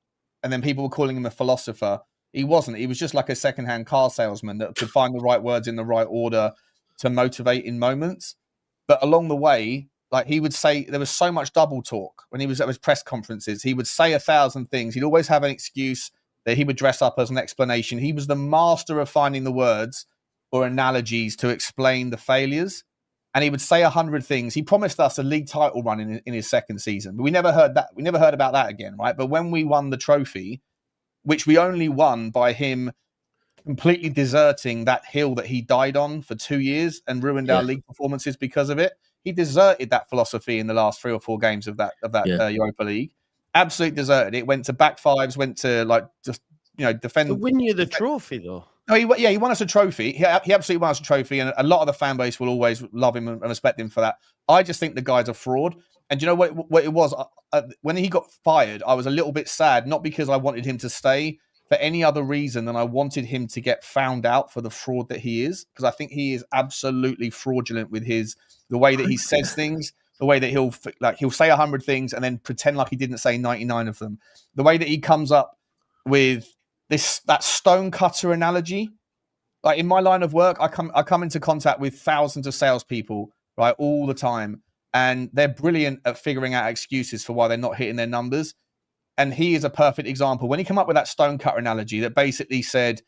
and then people were calling him a philosopher. He wasn't. He was just like a secondhand car salesman that could find the right words in the right order to motivate in moments. But along the way, like he would say, there was so much double talk when he was at his press conferences. He would say 1,000 things. He'd always have an excuse that he would dress up as an explanation. He was the master of finding the words or analogies to explain the failures. And he would say 100 things. He promised us a league title run in his second season, but we never heard that. We never heard about that again, right? But when we won the trophy, which we only won by him completely deserting that hill that he died on for 2 years and ruined our league performances because of it. He deserted that philosophy in the last 3 or 4 games of that Europa League. Absolutely deserted it. Went to back fives. Went to defend. To win you the trophy though. No, he won us a trophy. He absolutely won us a trophy, and a lot of the fan base will always love him and respect him for that. I just think the guy's a fraud. And do you know what it was? When he got fired, I was a little bit sad, not because I wanted him to stay for any other reason than I wanted him to get found out for the fraud that he is, because I think he is absolutely fraudulent with the way that he says things, the way that he'll say 100 things and then pretend like he didn't say 99 of them. The way that he comes up with that stone cutter analogy. Like in my line of work, I come into contact with thousands of salespeople, right, all the time, and they're brilliant at figuring out excuses for why they're not hitting their numbers. And he is a perfect example. When he came up with that stone cutter analogy that basically said,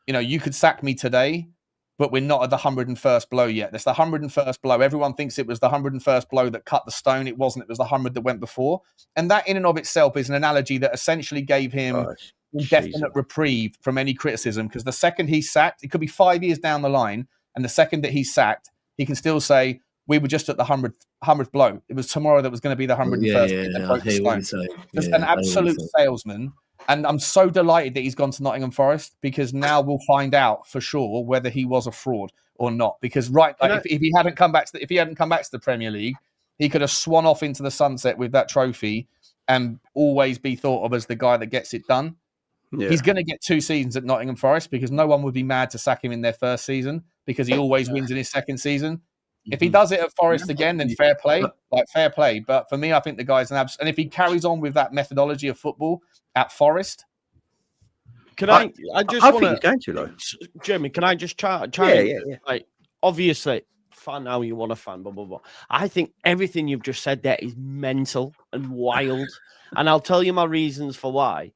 you could sack me today, but we're not at the 101st blow yet. That's the 101st blow. Everyone thinks it was the 101st blow that cut the stone. It wasn't. It was the 100 that went before. And that in and of itself is an analogy that essentially gave him indefinite reprieve from any criticism, because the second he's sacked, it could be 5 years down the line, and the second that he's sacked, he can still say, we were just at the 100th blow. It was tomorrow that was going to be the 101st. Just an absolute salesman. And I'm so delighted that he's gone to Nottingham Forest, because now we'll find out for sure whether he was a fraud or not. Because if he hadn't come back to the Premier League, he could have swan off into the sunset with that trophy and always be thought of as the guy that gets it done. Yeah. He's going to get 2 seasons at Nottingham Forest, because no one would be mad to sack him in their first season, because he always wins in his second season. If he does it at Forest again, then fair play. But for me, I think the guy's an absolute. And if he carries on with that methodology of football at Forest, I think he's going to, though. Jeremy, can I just chime? Yeah. Like, obviously, fan how you want a fan, blah blah blah. I think everything you've just said there is mental and wild, and I'll tell you my reasons for why.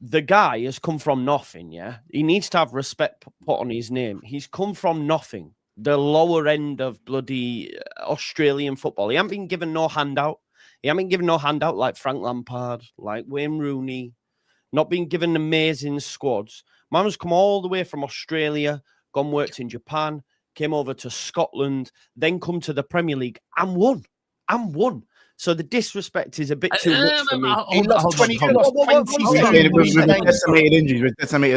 The guy has come from nothing. Yeah, he needs to have respect put on his name. He's come from nothing. The lower end of bloody Australian football. He hasn't been given no handout. He hasn't been given no handout like Frank Lampard, like Wayne Rooney. Not been given amazing squads. Man's come all the way from Australia, gone worked in Japan, came over to Scotland, then come to the Premier League and won. So the disrespect is a bit too much for me. He lost 20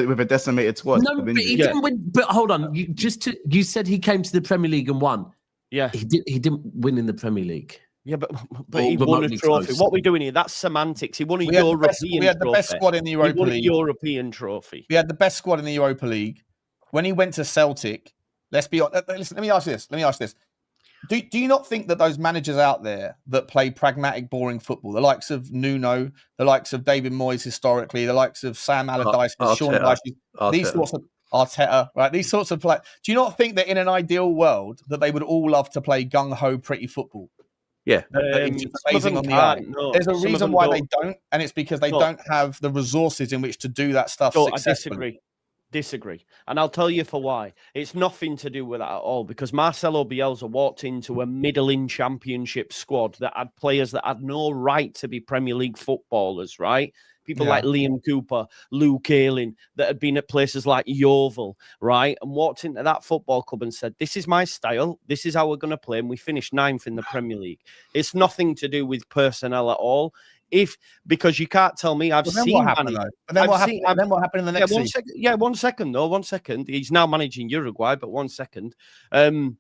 with a decimated squad. No, but he didn't win. But hold on, you said he came to the Premier League and won. Yeah, he didn't win in the Premier League. Yeah, but he won a trophy. Close. What are we doing here? That's semantics. He won a European trophy. We had the best squad in the Europa League. European trophy. We had the best squad in the Europa League. When he went to Celtic, let's be honest. Listen, let me ask you this. Do you not think that those managers out there that play pragmatic, boring football, the likes of Nuno, the likes of David Moyes historically, the likes of Sam Allardyce, Sean Dyche, these sorts of Arteta, right? These sorts of play. Do you not think that in an ideal world that they would all love to play gung-ho, pretty football? Yeah. Amazing on the eye. No. There's a reason why they don't, and it's because they don't have the resources in which to do that stuff successfully. I disagree. And I'll tell you for why. It's nothing to do with that at all, because Marcelo Bielsa walked into a middling championship squad that had players that had no right to be Premier League footballers, right? People like Liam Cooper, Luke Ayling, that had been at places like Yeovil, right? And walked into that football club and said, this is my style. This is how we're going to play. And we finished 9th in the Premier League. It's nothing to do with personnel at all. Because you can't tell me I've seen what happened, though. And then what happened in the next season? 1 second. He's now managing Uruguay, but 1 second. In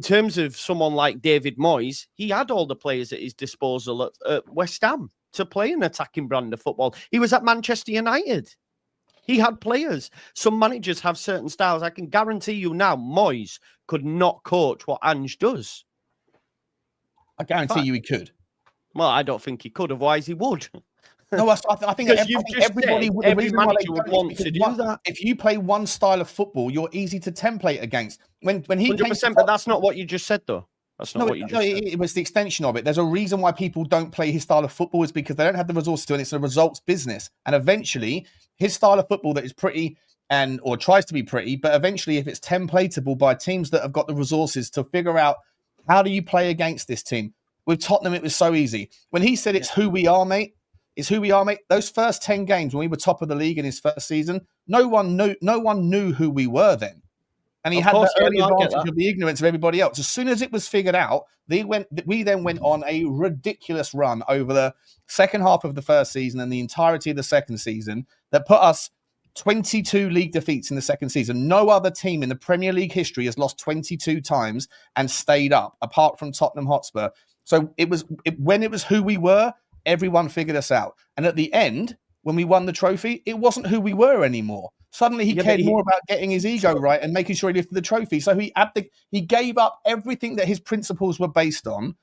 terms of someone like David Moyes, he had all the players at his disposal at West Ham to play an attacking brand of football. He was at Manchester United. He had players. Some managers have certain styles. I can guarantee you now, Moyes could not coach what Ange does. I guarantee you he could. Well, I don't think he could. Otherwise, he would. No, I think everybody would. Every manager would want to do that. If you play one style of football, you're easy to template against. When he 100%, but that's not what you just said, though. That's not what you just said. It was the extension of it. There's a reason why people don't play his style of football is because they don't have the resources to, and it's a results business. And eventually, his style of football that is pretty or tries to be pretty, but eventually, if it's templatable by teams that have got the resources to figure out how do you play against this team. With Tottenham, it was so easy. When he said it's who we are, mate. It's who we are, mate. Those first 10 games when we were top of the league in his first season, no one knew who we were then. And he had the early advantage of the ignorance of everybody else. As soon as it was figured out, we then went on a ridiculous run over the second half of the first season and the entirety of the second season that put us 22 league defeats in the second season. No other team in the Premier League history has lost 22 times and stayed up, apart from Tottenham Hotspur. So when it was who we were, everyone figured us out. And at the end, when we won the trophy, it wasn't who we were anymore. Suddenly he cared more about getting his ego right and making sure he lifted the trophy. So he gave up everything that his principles were based on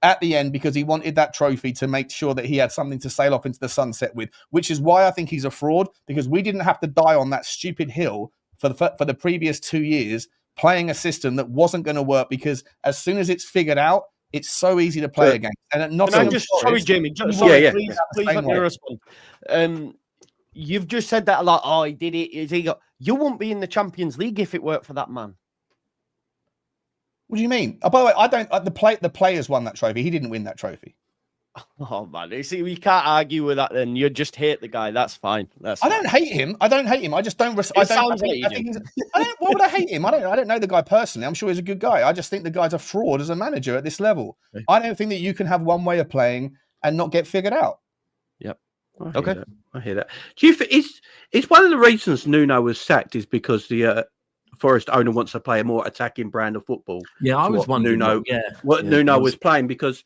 at the end because he wanted that trophy to make sure that he had something to sail off into the sunset with, which is why I think he's a fraud, because we didn't have to die on that stupid hill for the previous 2 years playing a system that wasn't going to work, because as soon as it's figured out, it's so easy to play against. And not sorry, Jamie. Sorry, please let me respond. You've just said that a lot. Oh, he did it. You won't be in the Champions League if it worked for that man. What do you mean? Oh, by the way, I don't. The players won that trophy. He didn't win that trophy. Oh man, you see, we can't argue with that. Then you just hate the guy. That's fine. I don't hate him. I just don't. What would I hate him? I don't know the guy personally. I'm sure he's a good guy. I just think the guy's a fraud as a manager at this level. I don't think that you can have one way of playing and not get figured out. Yep. I hear that. Do you think it's one of the reasons Nuno was sacked is because the Forest owner wants to play a more attacking brand of football? Yeah, I was wondering. Nuno was playing, because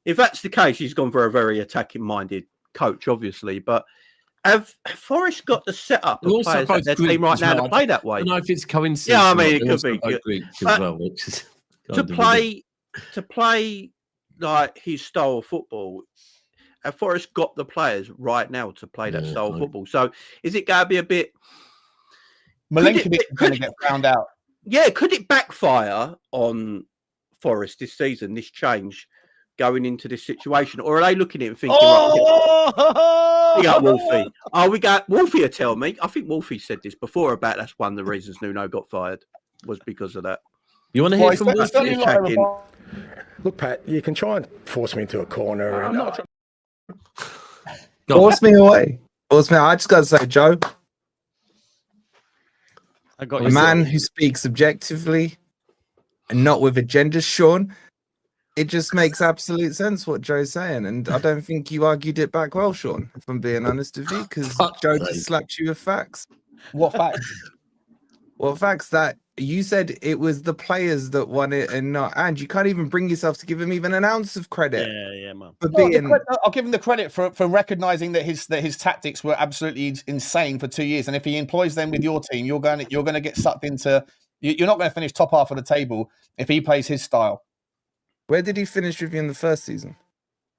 if that's the case, he's gone for a very attacking-minded coach, obviously. But have Forest got the setup of players at their team right now to play that way? I don't know if it's coincidence. Yeah, I mean, it could be Greek as well, which is to play like his style of football. Have Forest got the players right now to play that style of football? So is it going to be a bit? Milinkovic is going to get found out. Yeah, could it backfire on Forest this season? This change going into this situation, or are they looking at it and thinking, we got Wolfie? We got Wolfie to tell me. I think Wolfie said this before about that's one of the reasons Nuno got fired was because of that. You want to hear from Wolfie? Look, Pat, you can try and force me into a corner. Force me away. I just got to say, Joe, a man who speaks objectively and not with agendas, Sean. It just makes absolute sense what Joe's saying, and I don't think you argued it back well, Sean, if I'm being honest with you, because Joe just slapped you with facts. What facts? What facts? That you said it was the players that won it and not Ange. You can't even bring yourself to give him even an ounce of credit. Yeah, man. I'll give him the credit for recognizing that his tactics were absolutely insane for 2 years, and if he employs them with your team, you're going to get sucked into. You're not going to finish top half of the table if he plays his style. Where did he finish with you in the first season?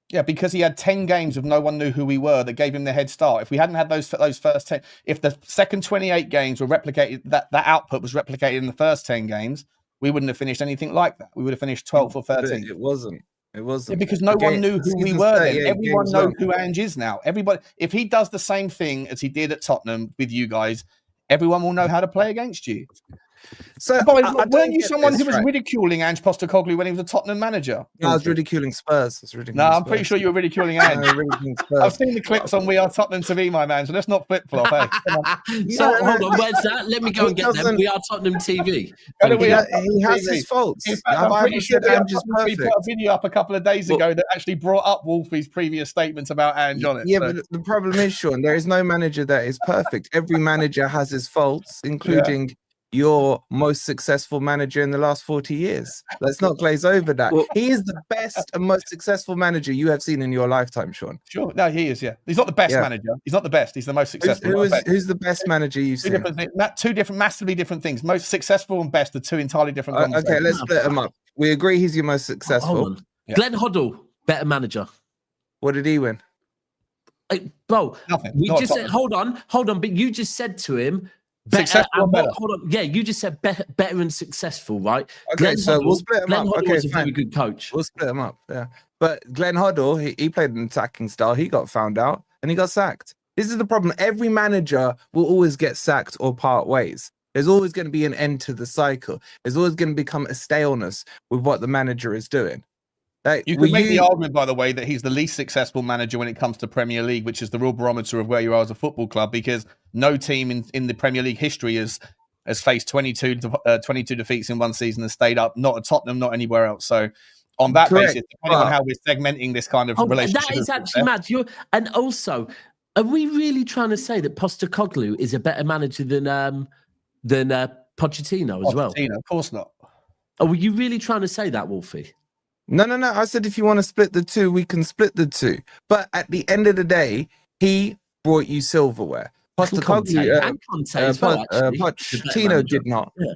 Yeah, because he had 10 games of no one knew who we were that gave him the head start. If we hadn't had those first 10, if the second 28 games were replicated, that output was replicated in the first 10 games, we wouldn't have finished anything like that. We would have finished 12th or 13th. It wasn't. Yeah, because no one knew who we were then. Everyone knows who Ange is now. Everybody, if he does the same thing as he did at Tottenham with you guys, everyone will know how to play against you. So, weren't you someone who was ridiculing Ange Postecoglou when he was a Tottenham manager? No, I was ridiculing Spurs. I'm pretty sure you were ridiculing Ange. I've seen the clips on We Are Tottenham TV, my man. So let's not flip flop. So hold on, where's that? Let me go and get them. We Are Tottenham TV. He has his faults. I'm pretty sure he put a video up a couple of days ago that actually brought up Wolfie's previous statements about Ange on it. Yeah, but the problem is, Sean, there is no manager that is perfect. Every manager has his faults, including your most successful manager in the last 40 years. Let's not glaze over that. Well, he is the best and most successful manager you have seen in your lifetime, Sean. Sure. No, he is, yeah. He's not the best manager. He's not the best. He's the most successful. Who's the best manager you've seen? Two different, massively different things. Most successful and best are two entirely different conversations. Okay, let's split them up. We agree he's your most successful. Yeah. Glenn Hoddle, better manager. What did he win? Bro, nothing. We just said, hold on. But you just said to him, better. Hold on. Yeah, you just said better and successful, right? Okay, Glenn so Hoddle, we'll split them up. Hoddle Okay, was a fine. very good coach. We'll split them up. Yeah, but Glenn Hoddle, he played an attacking style. He got found out and he got sacked. This is the problem. Every manager will always get sacked or part ways. There's always going to be an end to the cycle. There's always going to become a staleness with what the manager is doing. You can make the argument, by the way, that he's the least successful manager when it comes to Premier League, which is the real barometer of where you are as a football club, because no team in the Premier League history has faced 22 defeats in one season and stayed up. Not at Tottenham, not anywhere else. So on that basis, depending on how we're segmenting this kind of relationship. That is actually mad. And also, are we really trying to say that Postecoglou is a better manager than Pochettino as well? Of course not. Oh, were you really trying to say that, Wolfie? No. I said if you want to split the two, we can split the two. But at the end of the day, he brought you silverware. Pochettino did not. Yeah.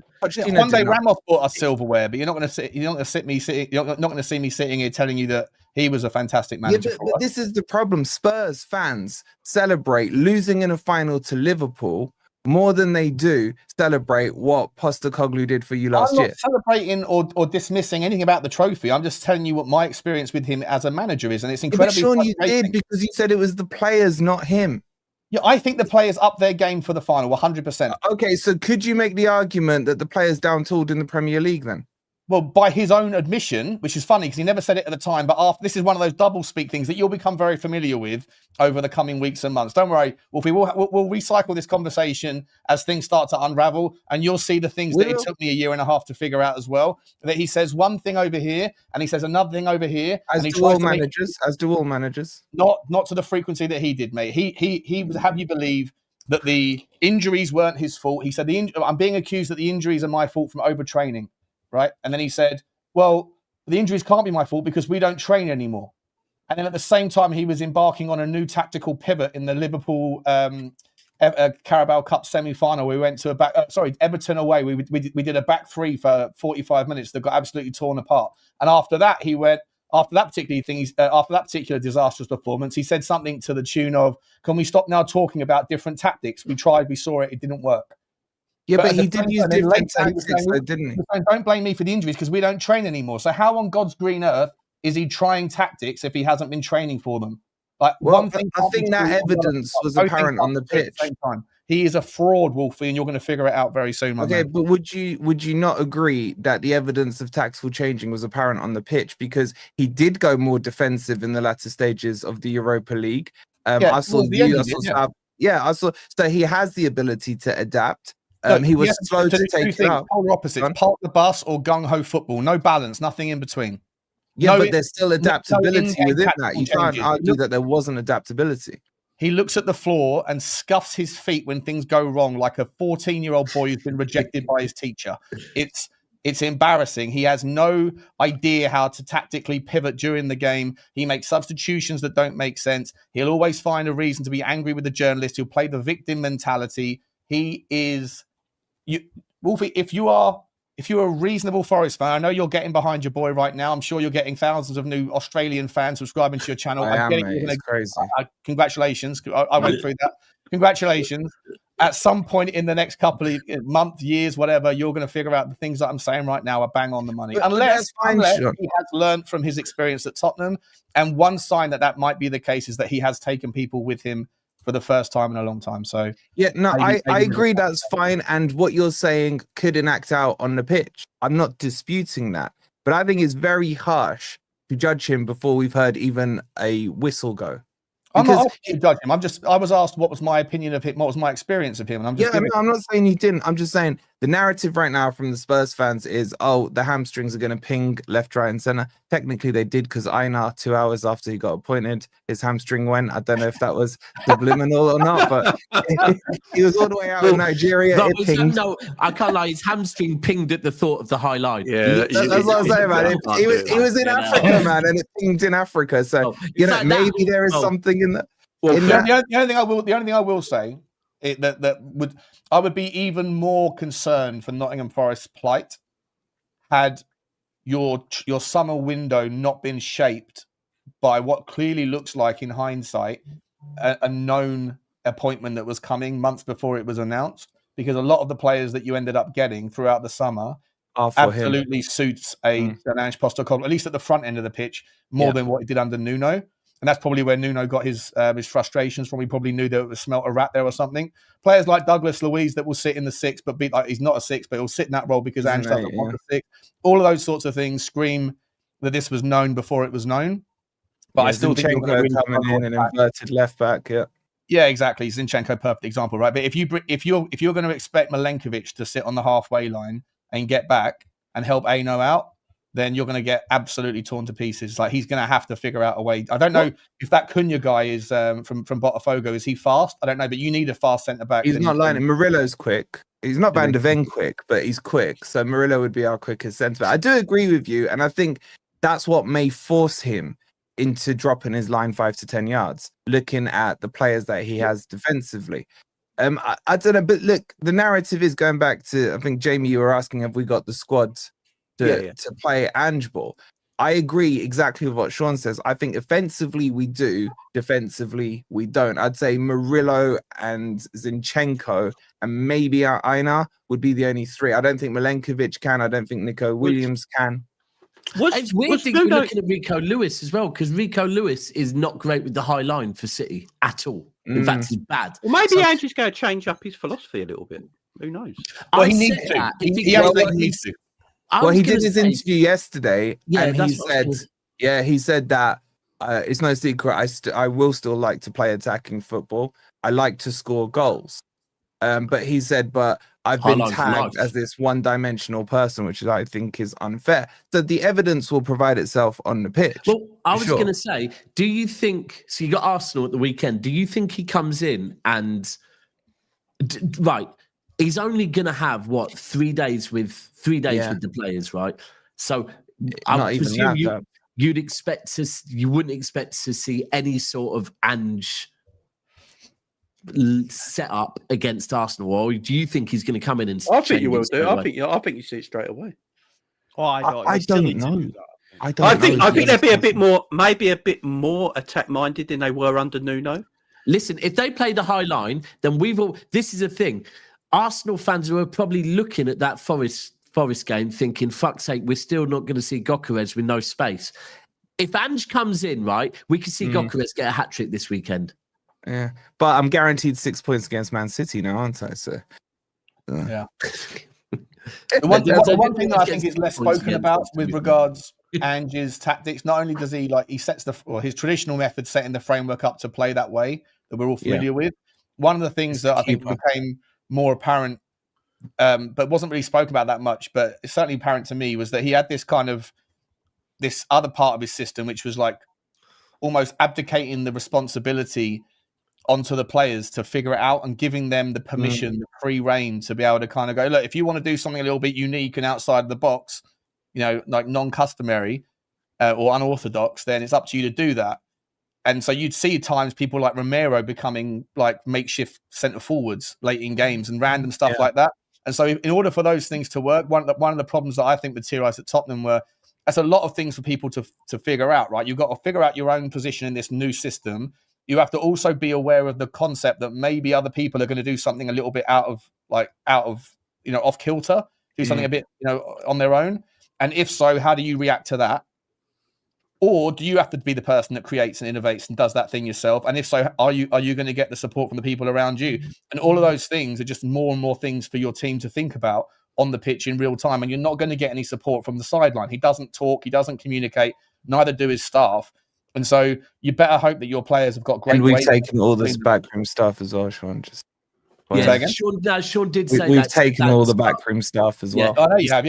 One day Ramos brought us silverware, but you're not going to see me sitting here telling you that he was a fantastic manager. But this is the problem. Spurs fans celebrate losing in a final to Liverpool more than they do celebrate what Postecoglou did for you last year. I'm not celebrating or dismissing anything about the trophy. I'm just telling you what my experience with him as a manager is, and it's incredibly frustrating. You did, because you said it was the players, not him. Yeah, I think the players up their game for the final, 100%. Okay, so could you make the argument that the players down-tooled in the Premier League then? Well, by his own admission, which is funny because he never said it at the time, but this is one of those double speak things that you'll become very familiar with over the coming weeks and months. Don't worry, Wolfie, we'll recycle this conversation as things start to unravel, and you'll see the things that it took me a year and a half to figure out as well. That he says one thing over here, and he says another thing over here. As do all managers. Not to the frequency that he did, mate. He would have you believe that the injuries weren't his fault. He said, I'm being accused that the injuries are my fault from overtraining. Right. And then he said, well, the injuries can't be my fault because we don't train anymore. And then at the same time, he was embarking on a new tactical pivot in the Liverpool Carabao Cup semi-final. We went to Everton away. We did a back three for 45 minutes that got absolutely torn apart. And after that, after that particular disastrous performance, he said something to the tune of, can we stop now talking about different tactics? We tried, we saw it didn't work. Yeah, but he did use different tactics, didn't he? Don't blame me for the injuries because we don't train anymore. So how on God's green earth is he trying tactics if he hasn't been training for them? I think that evidence was apparent on the pitch. At the same time. He is a fraud, Wolfie, and you're going to figure it out very soon, my man. But would you not agree that the evidence of tactical changing was apparent on the pitch because he did go more defensive in the latter stages of the Europa League? I saw. So he has the ability to adapt. He was slow to take it up. Polar opposites: park the bus or gung ho football. No balance, nothing in between. Yeah, but there's still adaptability within that. You can't argue that there wasn't adaptability. He looks at the floor and scuffs his feet when things go wrong, like a 14-year-old boy who's been rejected by his teacher. It's embarrassing. He has no idea how to tactically pivot during the game. He makes substitutions that don't make sense. He'll always find a reason to be angry with the journalist. He'll play the victim mentality. He is... Wolfie, if you're a reasonable Forest fan, I know you're getting behind your boy right now. I'm sure you're getting thousands of new Australian fans subscribing to your channel. It's crazy. Congratulations. I went through that. Congratulations. At some point in the next couple of months, years, whatever, you're going to figure out the things that I'm saying right now are bang on the money. Unless he has learned from his experience at Tottenham. And one sign that might be the case is that he has taken people with him for the first time in a long time. So I agree that's fine, and what you're saying could enact out on the pitch. I'm not disputing that, but I think it's very harsh to judge him before we've heard even a whistle go. I'm not asking you to judge him. I was asked what was my opinion of him, what was my experience of him, and I'm just I'm not saying you didn't. I'm just saying the narrative right now from the Spurs fans is, oh, the hamstrings are going to ping left, right, and center. Technically, they did because Einar, 2 hours after he got appointed, his hamstring went. I don't know if that was subliminal or not, but he was all the way out in Nigeria. No, I can't lie. His hamstring pinged at the thought of the High Line. Yeah, that's what I'm saying, man. He was in Africa, man, and it pinged in Africa. So maybe there is something in that. Well, the only thing I will say I would be even more concerned for Nottingham Forest's plight had your summer window not been shaped by what clearly looks like, in hindsight, a known appointment that was coming months before it was announced. Because a lot of the players that you ended up getting throughout the summer absolutely suits an Ange Postecoglou, at least at the front end of the pitch, more than what he did under Nuno. And that's probably where Nuno got his frustrations from. He probably knew there was smelt a rat there or something. Players like Douglas Luiz that will sit in the six, but be like, he's not a six, but he'll sit in that role because Ange doesn't want the six. All of those sorts of things scream that this was known before it was known. But I still think you're going to coming in an inverted left back. Yeah, exactly. Zinchenko, perfect example, right? But if you're going to expect Milenkovic to sit on the halfway line and get back and help Aino out, then you're going to get absolutely torn to pieces. Like, he's going to have to figure out a way. I don't know if that Cunha guy is from Botafogo. Is he fast? I don't know, but you need a fast centre back. He's not lying. Murillo's quick. He's not Van de Ven quick, but he's quick. So Murillo would be our quickest centre back. I do agree with you, and I think that's what may force him into dropping his line 5 to 10 yards, looking at the players that he has defensively. I don't know, but look, the narrative is going back to, I think, Jamie, you were asking, have we got the squad to play Ange ball? I agree exactly with what Sean says. I think offensively we do, defensively we don't. I'd say Murillo and Zinchenko and maybe Einar would be the only three. I don't think Milenkovic can. I don't think Nico Williams can. It's weird that you're looking at Rico Lewis as well, because Rico Lewis is not great with the high line for City at all. In fact, he's bad. Well, maybe Ange's going to change up his philosophy a little bit. Who knows? Well, he needs to. He needs to. Well, he did his interview yesterday, and he said that it's no secret. I will still like to play attacking football. I like to score goals. But he said, but I've been tagged as this one-dimensional person, which I think is unfair. So the evidence will provide itself on the pitch. Well, I was going to say, do you think? So you got Arsenal at the weekend. Do you think he comes in and right? He's only going to have 3 days with the players, right? So I presume you wouldn't expect to see any sort of Ange set up against Arsenal, or do you think he's going to come in and? I think you will do. I think you see it straight away. Oh, I don't know. I think they'd be a bit more, maybe a bit more attack-minded than they were under Nuno. Listen, if they play the high line, then this is a thing. Arsenal fans who are probably looking at that Forest game thinking, fuck's sake, we're still not going to see Gyökeres with no space. If Ange comes in, right, we could see Gyökeres get a hat-trick this weekend. Yeah, but I'm guaranteed 6 points against Man City now, aren't I? So, yeah. The one thing that I think is less spoken about with regards Ange's tactics, not only does he sets his traditional method, setting the framework up to play that way that we're all familiar with. One of the things that I think became more apparent, but wasn't really spoken about that much, but it's certainly apparent to me, was that he had this other part of his system, which was like almost abdicating the responsibility onto the players to figure it out and giving them the permission, the free rein to be able to kind of go, look, if you want to do something a little bit unique and outside the box, like non-customary or unorthodox, then it's up to you to do that. And so you'd see times people like Romero becoming like makeshift centre forwards late in games and random stuff like that. And so in order for those things to work, one of the problems that I think materialised at Tottenham were, that's a lot of things for people to figure out, right? You've got to figure out your own position in this new system. You have to also be aware of the concept that maybe other people are going to do something a little bit out of off kilter, do something a bit on their own. And if so, how do you react to that? Or do you have to be the person that creates and innovates and does that thing yourself? And if so, are you going to get the support from the people around you? And all of those things are just more and more things for your team to think about on the pitch in real time. And you're not going to get any support from the sideline. He doesn't talk. He doesn't communicate. Neither do his staff. And so you better hope that your players have got great. And we've weight taken all this backroom stuff as well, Sean. Yeah, Sean did say we've taken all the backroom stuff as well. I know you have,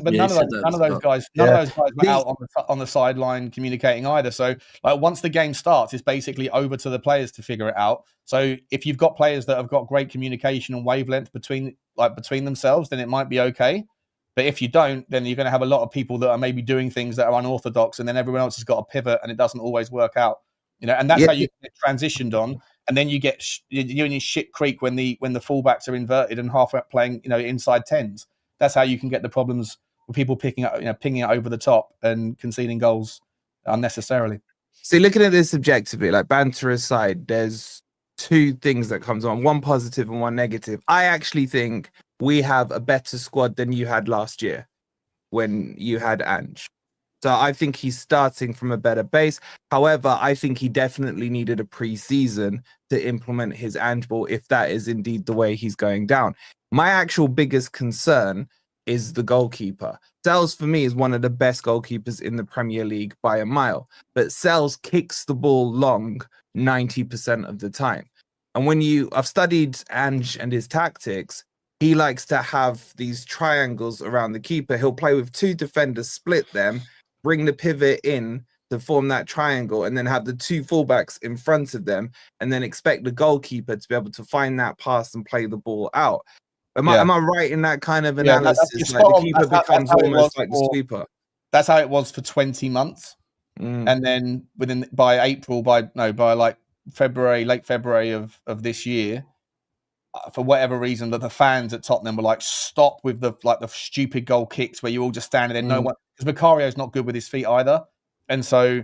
but none of those guys were out on the sideline communicating either. So, like, once the game starts, it's basically over to the players to figure it out. So, if you've got players that have got great communication and wavelength between themselves, then it might be okay. But if you don't, then you're going to have a lot of people that are maybe doing things that are unorthodox, and then everyone else has got a pivot, and it doesn't always work out. And that's how you get transitioned on. And then you're in shit creek when the fullbacks are inverted and half playing, inside tens. That's how you can get the problems with people picking up, pinging it over the top and conceding goals unnecessarily. See, looking at this objectively, like banter aside, there's two things that comes on, one positive and one negative. I actually think we have a better squad than you had last year when you had ANGE. So I think he's starting from a better base. However, I think he definitely needed a pre-season to implement his ANGE ball if that is indeed the way he's going down. My actual biggest concern is the goalkeeper. Sells, for me, is one of the best goalkeepers in the Premier League by a mile. But Sells kicks the ball long 90% of the time. And I've studied ANGE and his tactics, he likes to have these triangles around the keeper. He'll play with two defenders, split them, bring the pivot in to form that triangle, and then have the two fullbacks in front of them, and then expect the goalkeeper to be able to find that pass and play the ball out. Am I right in that kind of analysis? The keeper becomes almost like the sweeper. That's how it was for 20 months. And then by like February, late February of this year, for whatever reason, that the fans at Tottenham were like, stop with the stupid goal kicks where you're all just standing there. No one, because Vicario's not good with his feet either. And so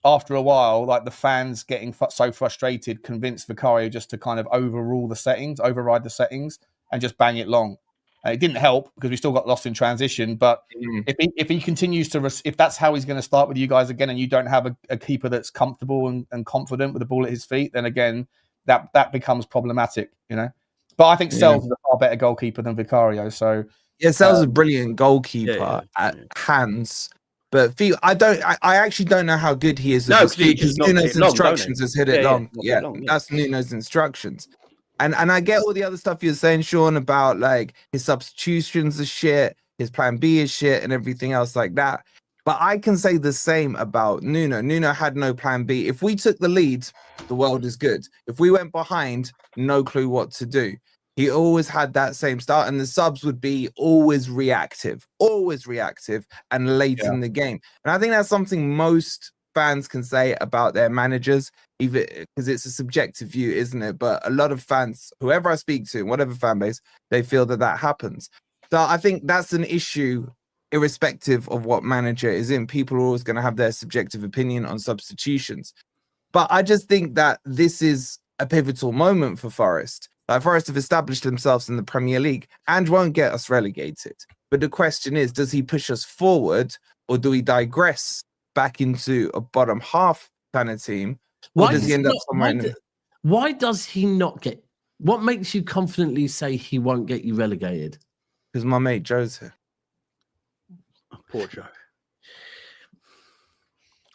after a while, like, the fans getting so frustrated convinced Vicario just to kind of override the settings and just bang it long. And it didn't help because we still got lost in transition. But if he continues if that's how he's going to start with you guys again, and you don't have a keeper that's comfortable and confident with the ball at his feet, then again, that becomes problematic, But I think Sells is a far better goalkeeper than Vicario. So Sells is a brilliant goalkeeper at hands, but I actually don't know how good he is. No, because Nuno's instructions has hit it long. That's Nuno's instructions. And I get all the other stuff you're saying, Sean, about like his substitutions are shit, his plan B is shit, and everything else like that. But I can say the same about Nuno. Nuno had no plan B. If we took the lead, the world is good. If we went behind, no clue what to do. He always had that same start, and the subs would be always reactive and late in the game. And I think that's something most fans can say about their managers, even because it's a subjective view, isn't it? But a lot of fans, whoever I speak to, whatever fan base, they feel that happens. So I think that's an issue, irrespective of what manager is in. People are always going to have their subjective opinion on substitutions. But I just think that this is a pivotal moment for Forest. Like, Forest have established themselves in the Premier League and won't get us relegated. But the question is, does he push us forward, or do we digress back into a bottom half kind of team? Or does he end up somewhere? Why does he not get? What makes you confidently say he won't get you relegated? Because my mate Joe's here. Poor Joe.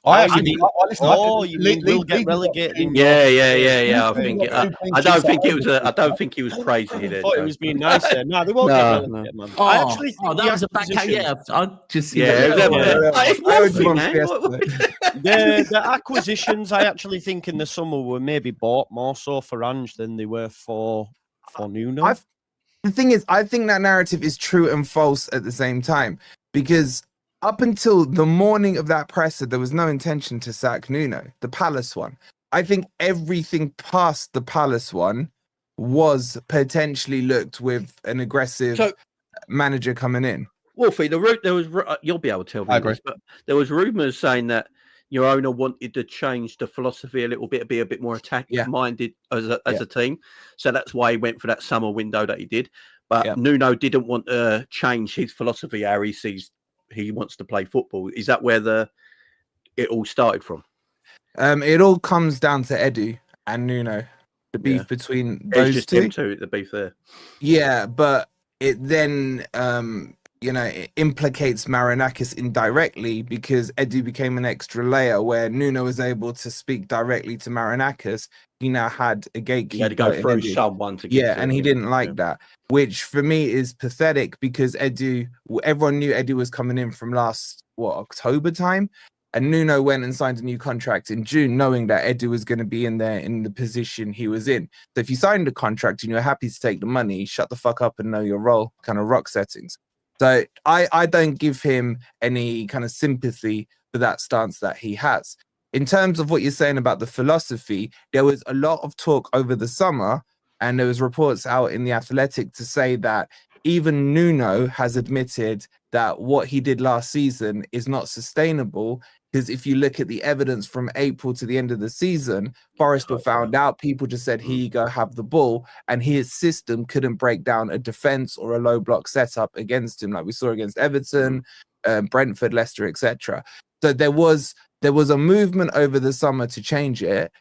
We'll get relegated. Yeah. I don't think he was praising it. I thought he was being nice there. No, they won't get relegated, man. I actually think that was a backhand. Yeah, I just the acquisitions, I actually think in the summer were maybe bought more so for ANGE than they were for Nuno. The thing is, I think that narrative is true and false at the same time, because up until the morning of that presser, there was no intention to sack Nuno, the Palace one. I think everything past the Palace one was potentially looked with an aggressive manager coming in. Wolfie, you'll be able to tell me this, but there was rumours saying that your owner wanted to change the philosophy a little bit, be a bit more attack-minded as a team. So that's why he went for that summer window that he did. But Nuno didn't want to change his philosophy, how he wants to play football. Is that where it all started from? It all comes down to Edu and Nuno, the beef between those two. The beef there. Yeah, but it then it implicates Marinakis indirectly because Edu became an extra layer where Nuno was able to speak directly to Marinakis. He now had a gatekeeper. He had to go through someone to get to and he didn't like that, which for me is pathetic because everyone knew Edu was coming in from October time. And Nuno went and signed a new contract in June, knowing that Edu was going to be in there in the position he was in. So if you signed a contract and you're happy to take the money, shut the fuck up and know your role, kind of rock settings. So I don't give him any kind of sympathy for that stance that he has. In terms of what you're saying about the philosophy, there was a lot of talk over the summer, and there was reports out in The Athletic to say that even Nuno has admitted that what he did last season is not sustainable. Because if you look at the evidence from April to the end of the season, Forest were found out. People just said, here you go, have the ball. And his system couldn't break down a defense or a low block setup against him, like we saw against Everton, Brentford, Leicester, etc. So there was a movement over the summer to change it.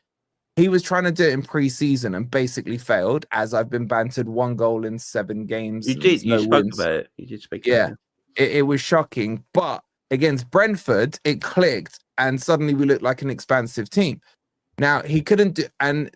He was trying to do it in pre-season and basically failed, as I've been bantered 1 goal in 7 games. You did. You spoke about it. You did speak about it. It was shocking. But against Brentford, it clicked, and suddenly we looked like an expansive team. Now, he couldn't do,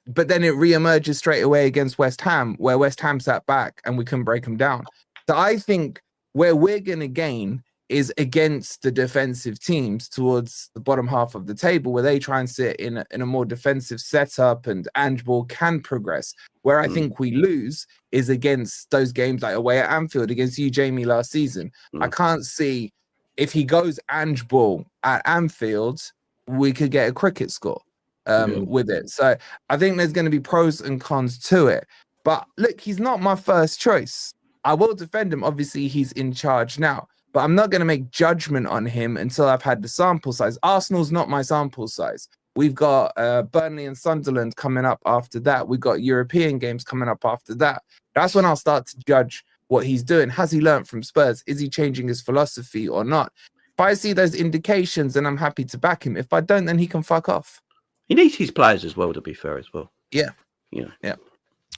but then it re-emerges straight away against West Ham, where West Ham sat back and we couldn't break them down. So I think where we're going to gain is against the defensive teams towards the bottom half of the table, where they try and sit in a more defensive setup and ANGE ball can progress. Where I think we lose is against those games like away at Anfield against you, Jamie, last season. I can't see if he goes ANGE ball at Anfield, we could get a cricket score with it. So I think there's going to be pros and cons to it. But look, he's not my first choice. I will defend him. Obviously, he's in charge now. But I'm not going to make judgment on him until I've had the sample size. Arsenal's not my sample size. We've got Burnley and Sunderland coming up after that. We've got European games coming up after that. That's when I'll start to judge what he's doing. Has he learned from Spurs? Is he changing his philosophy or not? If I see those indications, then I'm happy to back him. If I don't, then he can fuck off. He needs his players as well, to be fair, as well. Yeah. Yeah.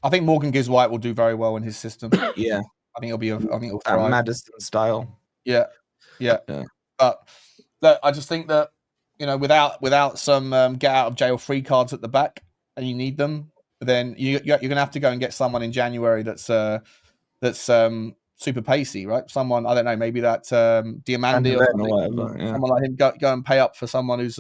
I think Morgan Gibbs White will do very well in his system. Yeah. I think he'll thrive. Madison style. Yeah. But look, I just think that without some get out of jail free cards at the back, and you need them, then you're going to have to go and get someone in January that's super pacey, right? Someone, I don't know, maybe that Diamandi or something. Someone like him. Go and pay up for someone who's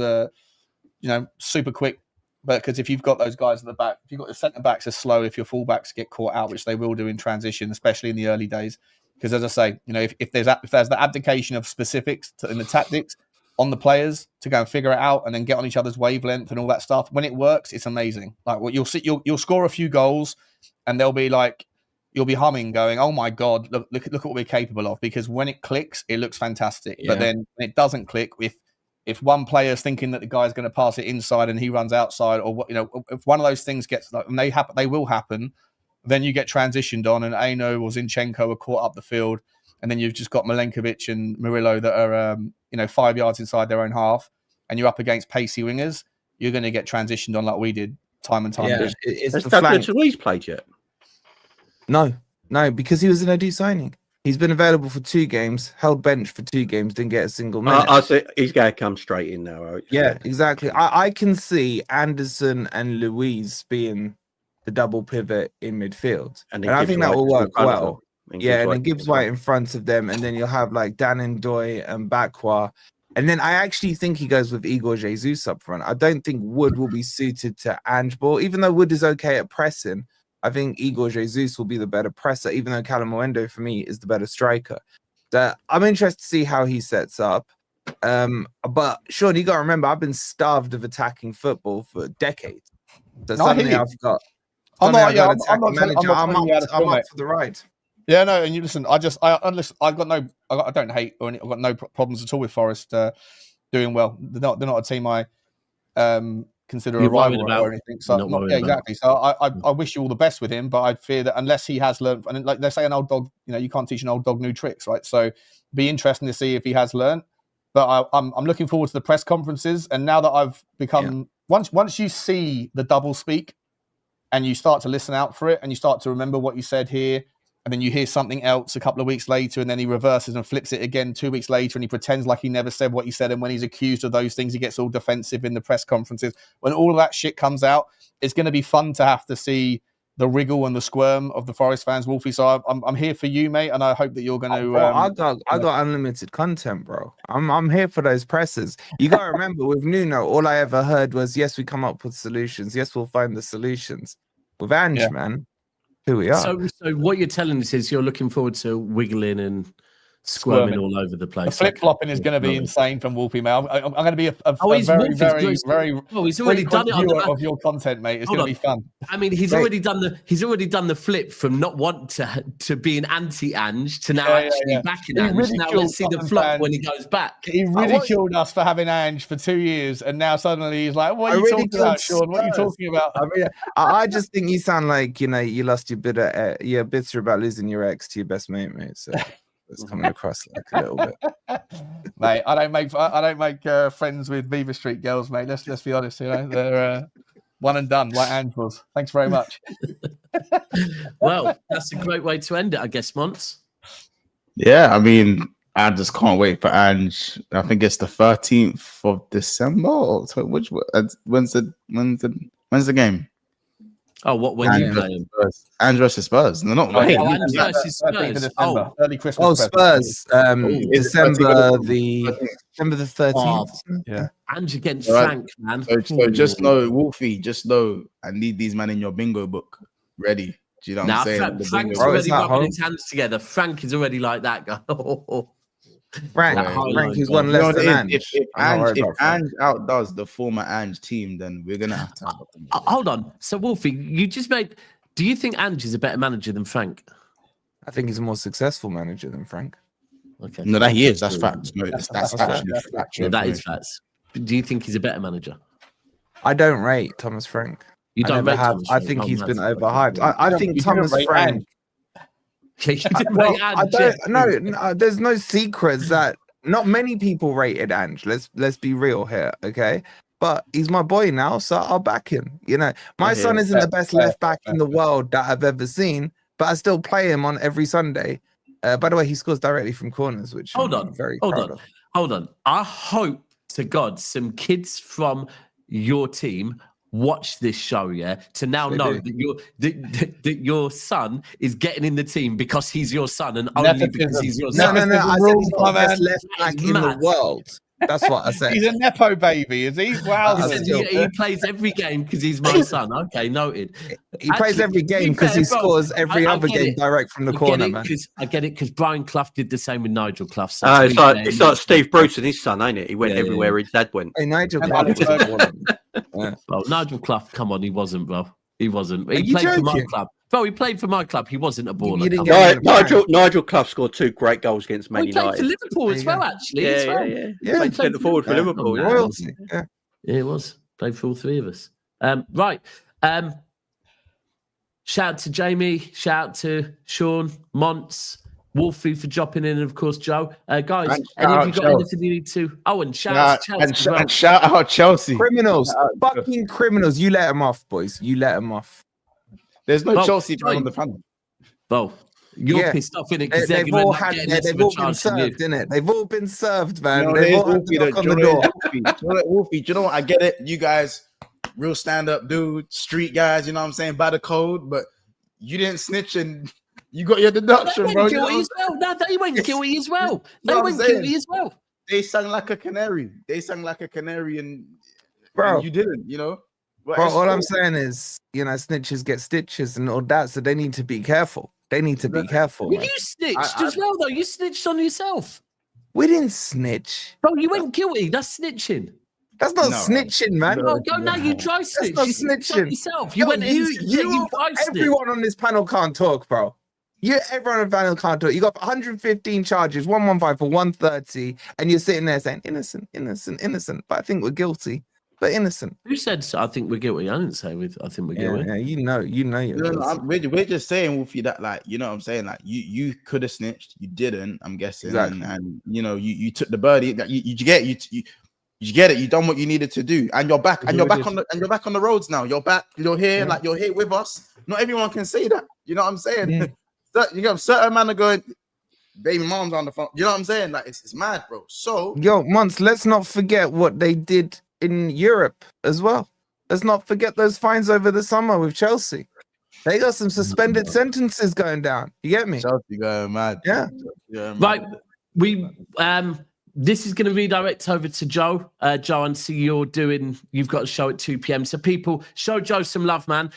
super quick. But because if you've got those guys at the back, if you've got the centre backs are slow, if your fullbacks get caught out, which they will do in transition, especially in the early days. Because as I say, if there's the abdication of specifics in the tactics on the players to go and figure it out and then get on each other's wavelength and all that stuff, when it works, it's amazing. Like you'll score a few goals, and they'll be like you'll be humming, going, "Oh my god, look at what we're capable of!" Because when it clicks, it looks fantastic. Yeah. But then when it doesn't click, if one player's thinking that the guy's going to pass it inside and he runs outside, or if one of those things gets and they will happen. Then you get transitioned on, and Aino or Zinchenko are caught up the field, and then you've just got Milenkovic and Murillo that are 5 yards inside their own half, and you're up against pacey wingers. You're going to get transitioned on like we did time and time again. Has Douglas Luiz played yet? No, because he was an Edu signing. He's been available for 2 games, held bench for 2 games, didn't get a single minute. I see he's going to come straight in now. Right? Yeah, exactly. I can see Anderson and Luiz being the double pivot in midfield, and I think that will work well. And then Gibbs White in front of them, and then you'll have like Dan Ndoye and Bakwa, and then I actually think he goes with Igor Jesus up front. I don't think Wood will be suited to ANGE ball, even though Wood is okay at pressing. I think Igor Jesus will be the better presser, even though Callum Mwendo for me is the better striker. So I'm interested to see how he sets up. But Sean, you got to remember, I've been starved of attacking football for decades. So suddenly I've got. I'm up for the ride. Yeah, no, and you listen. I don't hate or I've got no problems at all with Forest doing well. They're not a team I consider a rival or anything. So exactly. So I wish you all the best with him, but I fear that unless he has learned, and like they say, an old dog, you can't teach an old dog new tricks, right? So be interesting to see if he has learned. But I'm looking forward to the press conferences, and now that I've become once you see the double speak. And you start to listen out for it, and you start to remember what you said here, and then you hear something else a couple of weeks later, and then he reverses and flips it again 2 weeks later, and he pretends like he never said what he said. And when he's accused of those things, he gets all defensive in the press conferences. When all of that shit comes out, it's going to be fun to have to see the wriggle and the squirm of the Forest fans, Wolfie. So I'm here for you, mate, and I hope that you're going to. I got unlimited content, bro. I'm here for those presses. You got to remember, with Nuno, all I ever heard was, "Yes, we come up with solutions. Yes, we'll find the solutions." With Ange, man, here we are. So what you're telling us is you're looking forward to wiggling and squirming all over the place. The flip-flopping is going to be insane from Wolfie, mate. I'm going to be a very Oh, he's already done it on the of your content, mate. It's going to be fun. I mean, he's already done the flip from not want to be an anti-Ange to now actually backing Ange. Now let's see the flop when he goes back. He ridiculed us for having Ange for 2 years, and now suddenly he's like, "What are you talking about, Sean? What are you talking about?" I just think you sound like you lost your bitter. You're bitter about losing your ex to your best mate. So. It's coming across like a little bit, mate. I don't make friends with Beaver Street girls, mate. Let's be honest. They're one and done, like Ange was. Thanks very much. Well, that's a great way to end it, I guess, Mons. Yeah, I mean, I just can't wait for Ange. I think it's the 13th of December. Or when's the game? Oh, when you play him? Ange versus Spurs. No, not Ange versus Spurs. Early Christmas. Spurs. December the 13th. Yeah. Ange against Frank, man. So just know, Wolfie. Just know, I need these men in your bingo book ready. Do you know what I'm saying? Frank's already rubbing his hands together. Frank is already like that guy. Frank is one less than Ange. If Ange outdoes the former Ange team, then we're gonna have to. Hold on. So Wolfie, do you think Ange is a better manager than Frank? I think he's a more successful manager than Frank. Okay. No, that he is. That's facts. No, that's actually facts. Yeah, that is facts. Do you think he's a better manager? I don't rate Thomas Frank. You don't rate Thomas I think he's been overhyped. I think Thomas Frank. No, there's no secrets that not many people rated Ange. Let's be real here, okay? But he's my boy now, so I'll back him. My son isn't the best left back in the world that I've ever seen, but I still play him on every Sunday. By the way, he scores directly from corners, which I'm very proud of. Hold on. I hope to God some kids from your team watch this show, to now know that your son is getting in the team because he's your son and only because he's your son. No. I said he's the best left back in the world. That's what I said. He's a nepo baby, is he? Wow. He plays every game because he's my son. Okay, noted. He plays every game because he scores every other game direct from the corner, man. I get it because Brian Clough did the same with Nigel Clough. So it's like Steve Bruce and his son, ain't it? He went everywhere his dad went. Hey, Nigel Clough. Well, Nigel Clough, come on, he wasn't, bro. He wasn't. He played for my club. Bro, he played for my club. He wasn't a baller. Nigel Clough scored 2 great goals against Man United. He played for Liverpool as well, actually. He played centre forward for Liverpool. Yeah, it was. Played for all 3 of us. Right. Shout out to Jamie. Shout out to Sean, Mons, Wolfie for dropping in, and of course Joe. Guys, any of you got anything you need to? Oh, and shout out to Chelsea. And shout out Chelsea. Criminals. Fucking criminals. You let them off, boys. You let them off. There's no Chelsea fan on the panel. Well, you're pissed off, innit? Because they've all been served, innit? They've all been served, man. They've all had to knock on the door. Wolfie, do you know what? I get it. You guys, real stand-up dude, street guys, you know what I'm saying, by the code, but you didn't snitch and you got your deduction, bro. They went guilty as well. They went guilty as well. They sang like a canary. And bro, you didn't, Bro, all I'm saying is, snitches get stitches and all that, so they need to be careful. Well, you snitched as well, though. You snitched on yourself. We didn't snitch. Bro, you went guilty. That's snitching. That's not snitching, man. You dry snitch. That's not snitching. Yourself. Everyone on this panel can't talk, bro. Everyone on the panel can't talk. You got 115 charges, 115 for 130, and you're sitting there saying innocent. But I think we're guilty. But innocent. Who said I think we're guilty? I didn't say I think we're guilty. Yeah, you know you're guilty. We're just saying, Wolfie, that you know what I'm saying? You could have snitched, you didn't, I'm guessing. Exactly. And you took the birdie. You get it, you done what you needed to do, and you're back, and you're back on the roads now. You're back, you're here with us. Not everyone can say that. You know what I'm saying? You got certain man are going, baby mom's on the phone. You know what I'm saying? Like it's mad, bro. So Monts, let's not forget what they did in Europe as well. Let's not forget those fines over the summer with Chelsea. They got some suspended sentences going down. You get me? Chelsea going mad. Yeah. Right. This is going to redirect over to Joe. Joe, and see you've got a show at 2 p.m. So people, show Joe some love, man.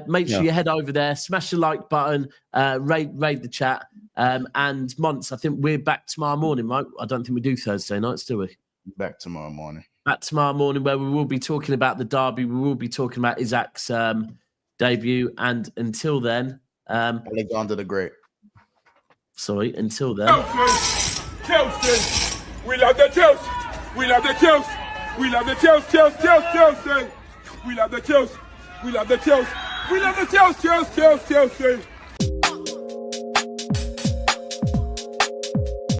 Make sure you head over there, smash the like button, raid the chat. And Monts, I think we're back tomorrow morning, right? I don't think we do Thursday nights, do we? Back tomorrow morning. Back tomorrow morning, where we will be talking about the derby. We will be talking about Isak's debut. And until then, Alexander the Great. Sorry, until then. Chelsea. We love the Chelsea. We love the Chelsea. We love the Chelsea. Chelsea. We love the Chelsea. We love the Chelsea. We love the Chelsea. Chelsea.